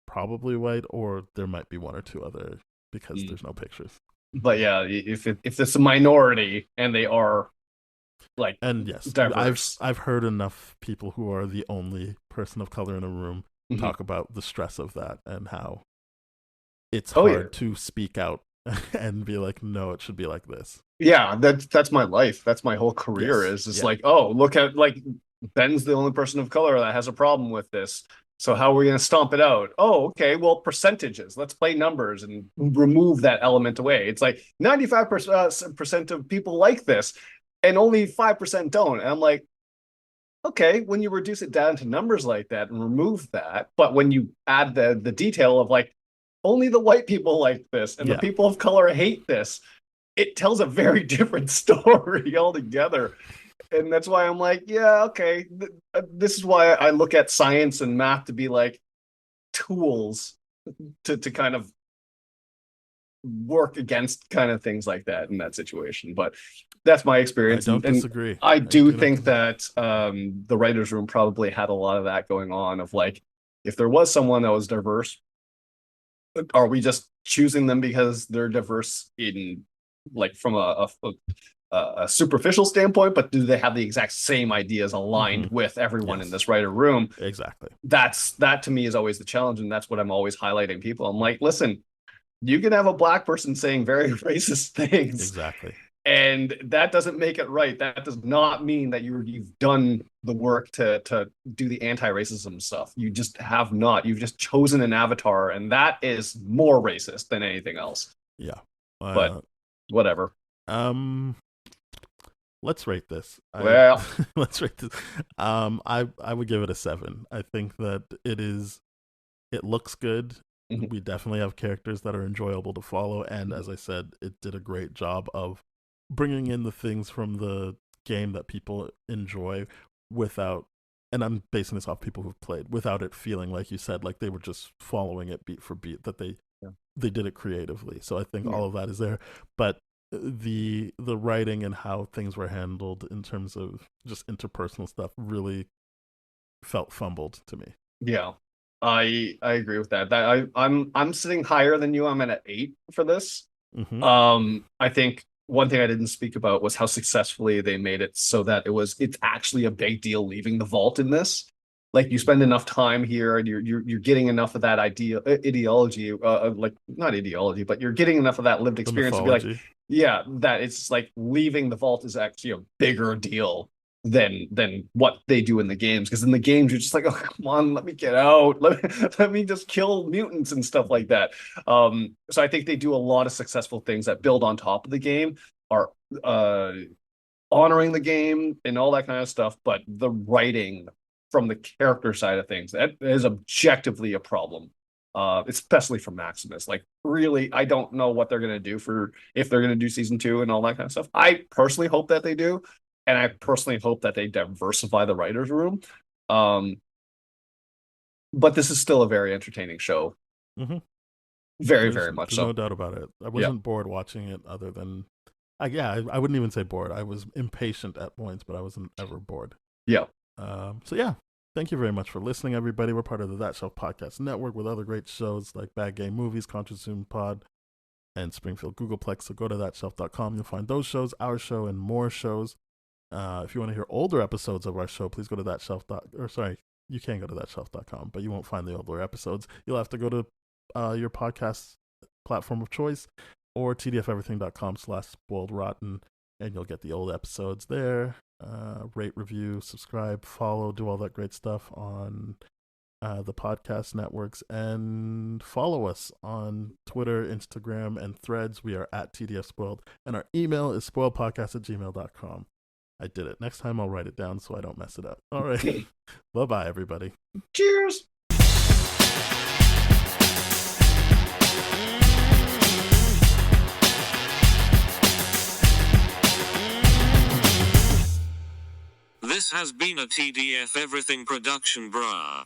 Speaker 3: probably white, or there might be one or two other because there's no pictures.
Speaker 4: But yeah, if it's a minority and they are like
Speaker 3: And yes,
Speaker 4: diverse.
Speaker 3: I've heard enough people who are the only person of color in a room talk about the stress of that and how it's hard to speak out and be like, no, it should be like this.
Speaker 4: Yeah, that's my life. That's my whole career.
Speaker 3: Yes.
Speaker 4: Is just
Speaker 3: Yeah.
Speaker 4: like, oh, look at like Ben's the only person of color that has a problem with this. So how are we going to stomp it out? Oh, okay. Well, percentages. Let's play numbers and remove that element away. It's like 95% of people like this, and only 5% don't. And I'm like, okay, when you reduce it down to numbers like that and remove that, but when you add the detail of like only the white people like this and the people of color hate this, it tells a very different story altogether. And that's why I'm like, yeah, okay. This is why I look at science and math to be like tools to kind of work against kind of things like that in that situation. But that's my experience.
Speaker 3: I don't disagree.
Speaker 4: I do think that the writers' room probably had a lot of that going on of like, if there was someone that was diverse, are we just choosing them because they're diverse in like from a superficial standpoint, but do they have the exact same ideas aligned with everyone in this writer room?
Speaker 3: Exactly.
Speaker 4: That to me is always the challenge, and that's what I'm always highlighting people. I'm like, listen, you can have a black person saying very racist things.
Speaker 3: Exactly.
Speaker 4: And that doesn't make it right. That does not mean that you've done the work to do the anti-racism stuff. You just have not. You've just chosen an avatar, and that is more racist than anything else.
Speaker 3: Yeah.
Speaker 4: But whatever.
Speaker 3: Let's rate this.
Speaker 4: Well,
Speaker 3: let's rate this. I would give it a 7. I think that it looks good.
Speaker 4: Mhm.
Speaker 3: We definitely have characters that are enjoyable to follow, and as I said, it did a great job of bringing in the things from the game that people enjoy without, and I'm basing this off people who've played, without it feeling like you said, like they were just following it beat for beat, that
Speaker 4: Yeah.
Speaker 3: they did it creatively. So I think
Speaker 4: Yeah.
Speaker 3: all of that is there, but the writing and how things were handled in terms of just interpersonal stuff really felt fumbled to me.
Speaker 4: Yeah, I agree with that. I'm sitting higher than you. I'm at an 8 for this.
Speaker 3: Hmm.
Speaker 4: I think one thing I didn't speak about was how successfully they made it so that it's actually a big deal leaving the vault in this. Like you spend enough time here and you're getting enough of that ideology, like not ideology, but you're getting enough of that lived
Speaker 3: The
Speaker 4: experience to be like,
Speaker 3: mythology.
Speaker 4: yeah, that it's like leaving the vault is actually a bigger deal than what they do in the games. Because in the games, you're just like, oh, come on, let me get out. Let me just kill mutants and stuff like that. So I think they do a lot of successful things that build on top of the game, are honoring the game and all that kind of stuff. But the writing from the character side of things, that is objectively a problem. Especially for Maximus. Like, really, I don't know what they're gonna do if they're gonna do season 2 and all that kind of stuff. I personally hope that they do, and I personally hope that they diversify the writers' room. But this is still a very entertaining show.
Speaker 3: Mm-hmm.
Speaker 4: Very much
Speaker 3: There's
Speaker 4: so.
Speaker 3: no doubt about it. I wasn't bored watching it, other than, I wouldn't even say bored. I was impatient at points, but I wasn't ever bored.
Speaker 4: Yeah.
Speaker 3: So yeah, thank you very much for listening, everybody. We're part of the That Shelf Podcast Network with other great shows like Bad Game Movies, Contra Pod, and Springfield Googleplex. So go to thatshelf.com. You'll find those shows, our show, and more shows. If you want to hear older episodes of our show, please go to you can go to thatshelf.com, but you won't find the older episodes. You'll have to go to your podcast platform of choice or tdfeverything.com/spoiledrotten, and you'll get the old episodes there. Rate, review, subscribe, follow, do all that great stuff on the podcast networks, and follow us on Twitter, Instagram, and Threads. We are at TDF Spoiled, and our email is spoiledpodcast@gmail.com. I did it. Next time I'll write it down so I don't mess it up. All right. Bye-bye, everybody.
Speaker 4: Cheers.
Speaker 1: This has been a TDF Everything production, brah.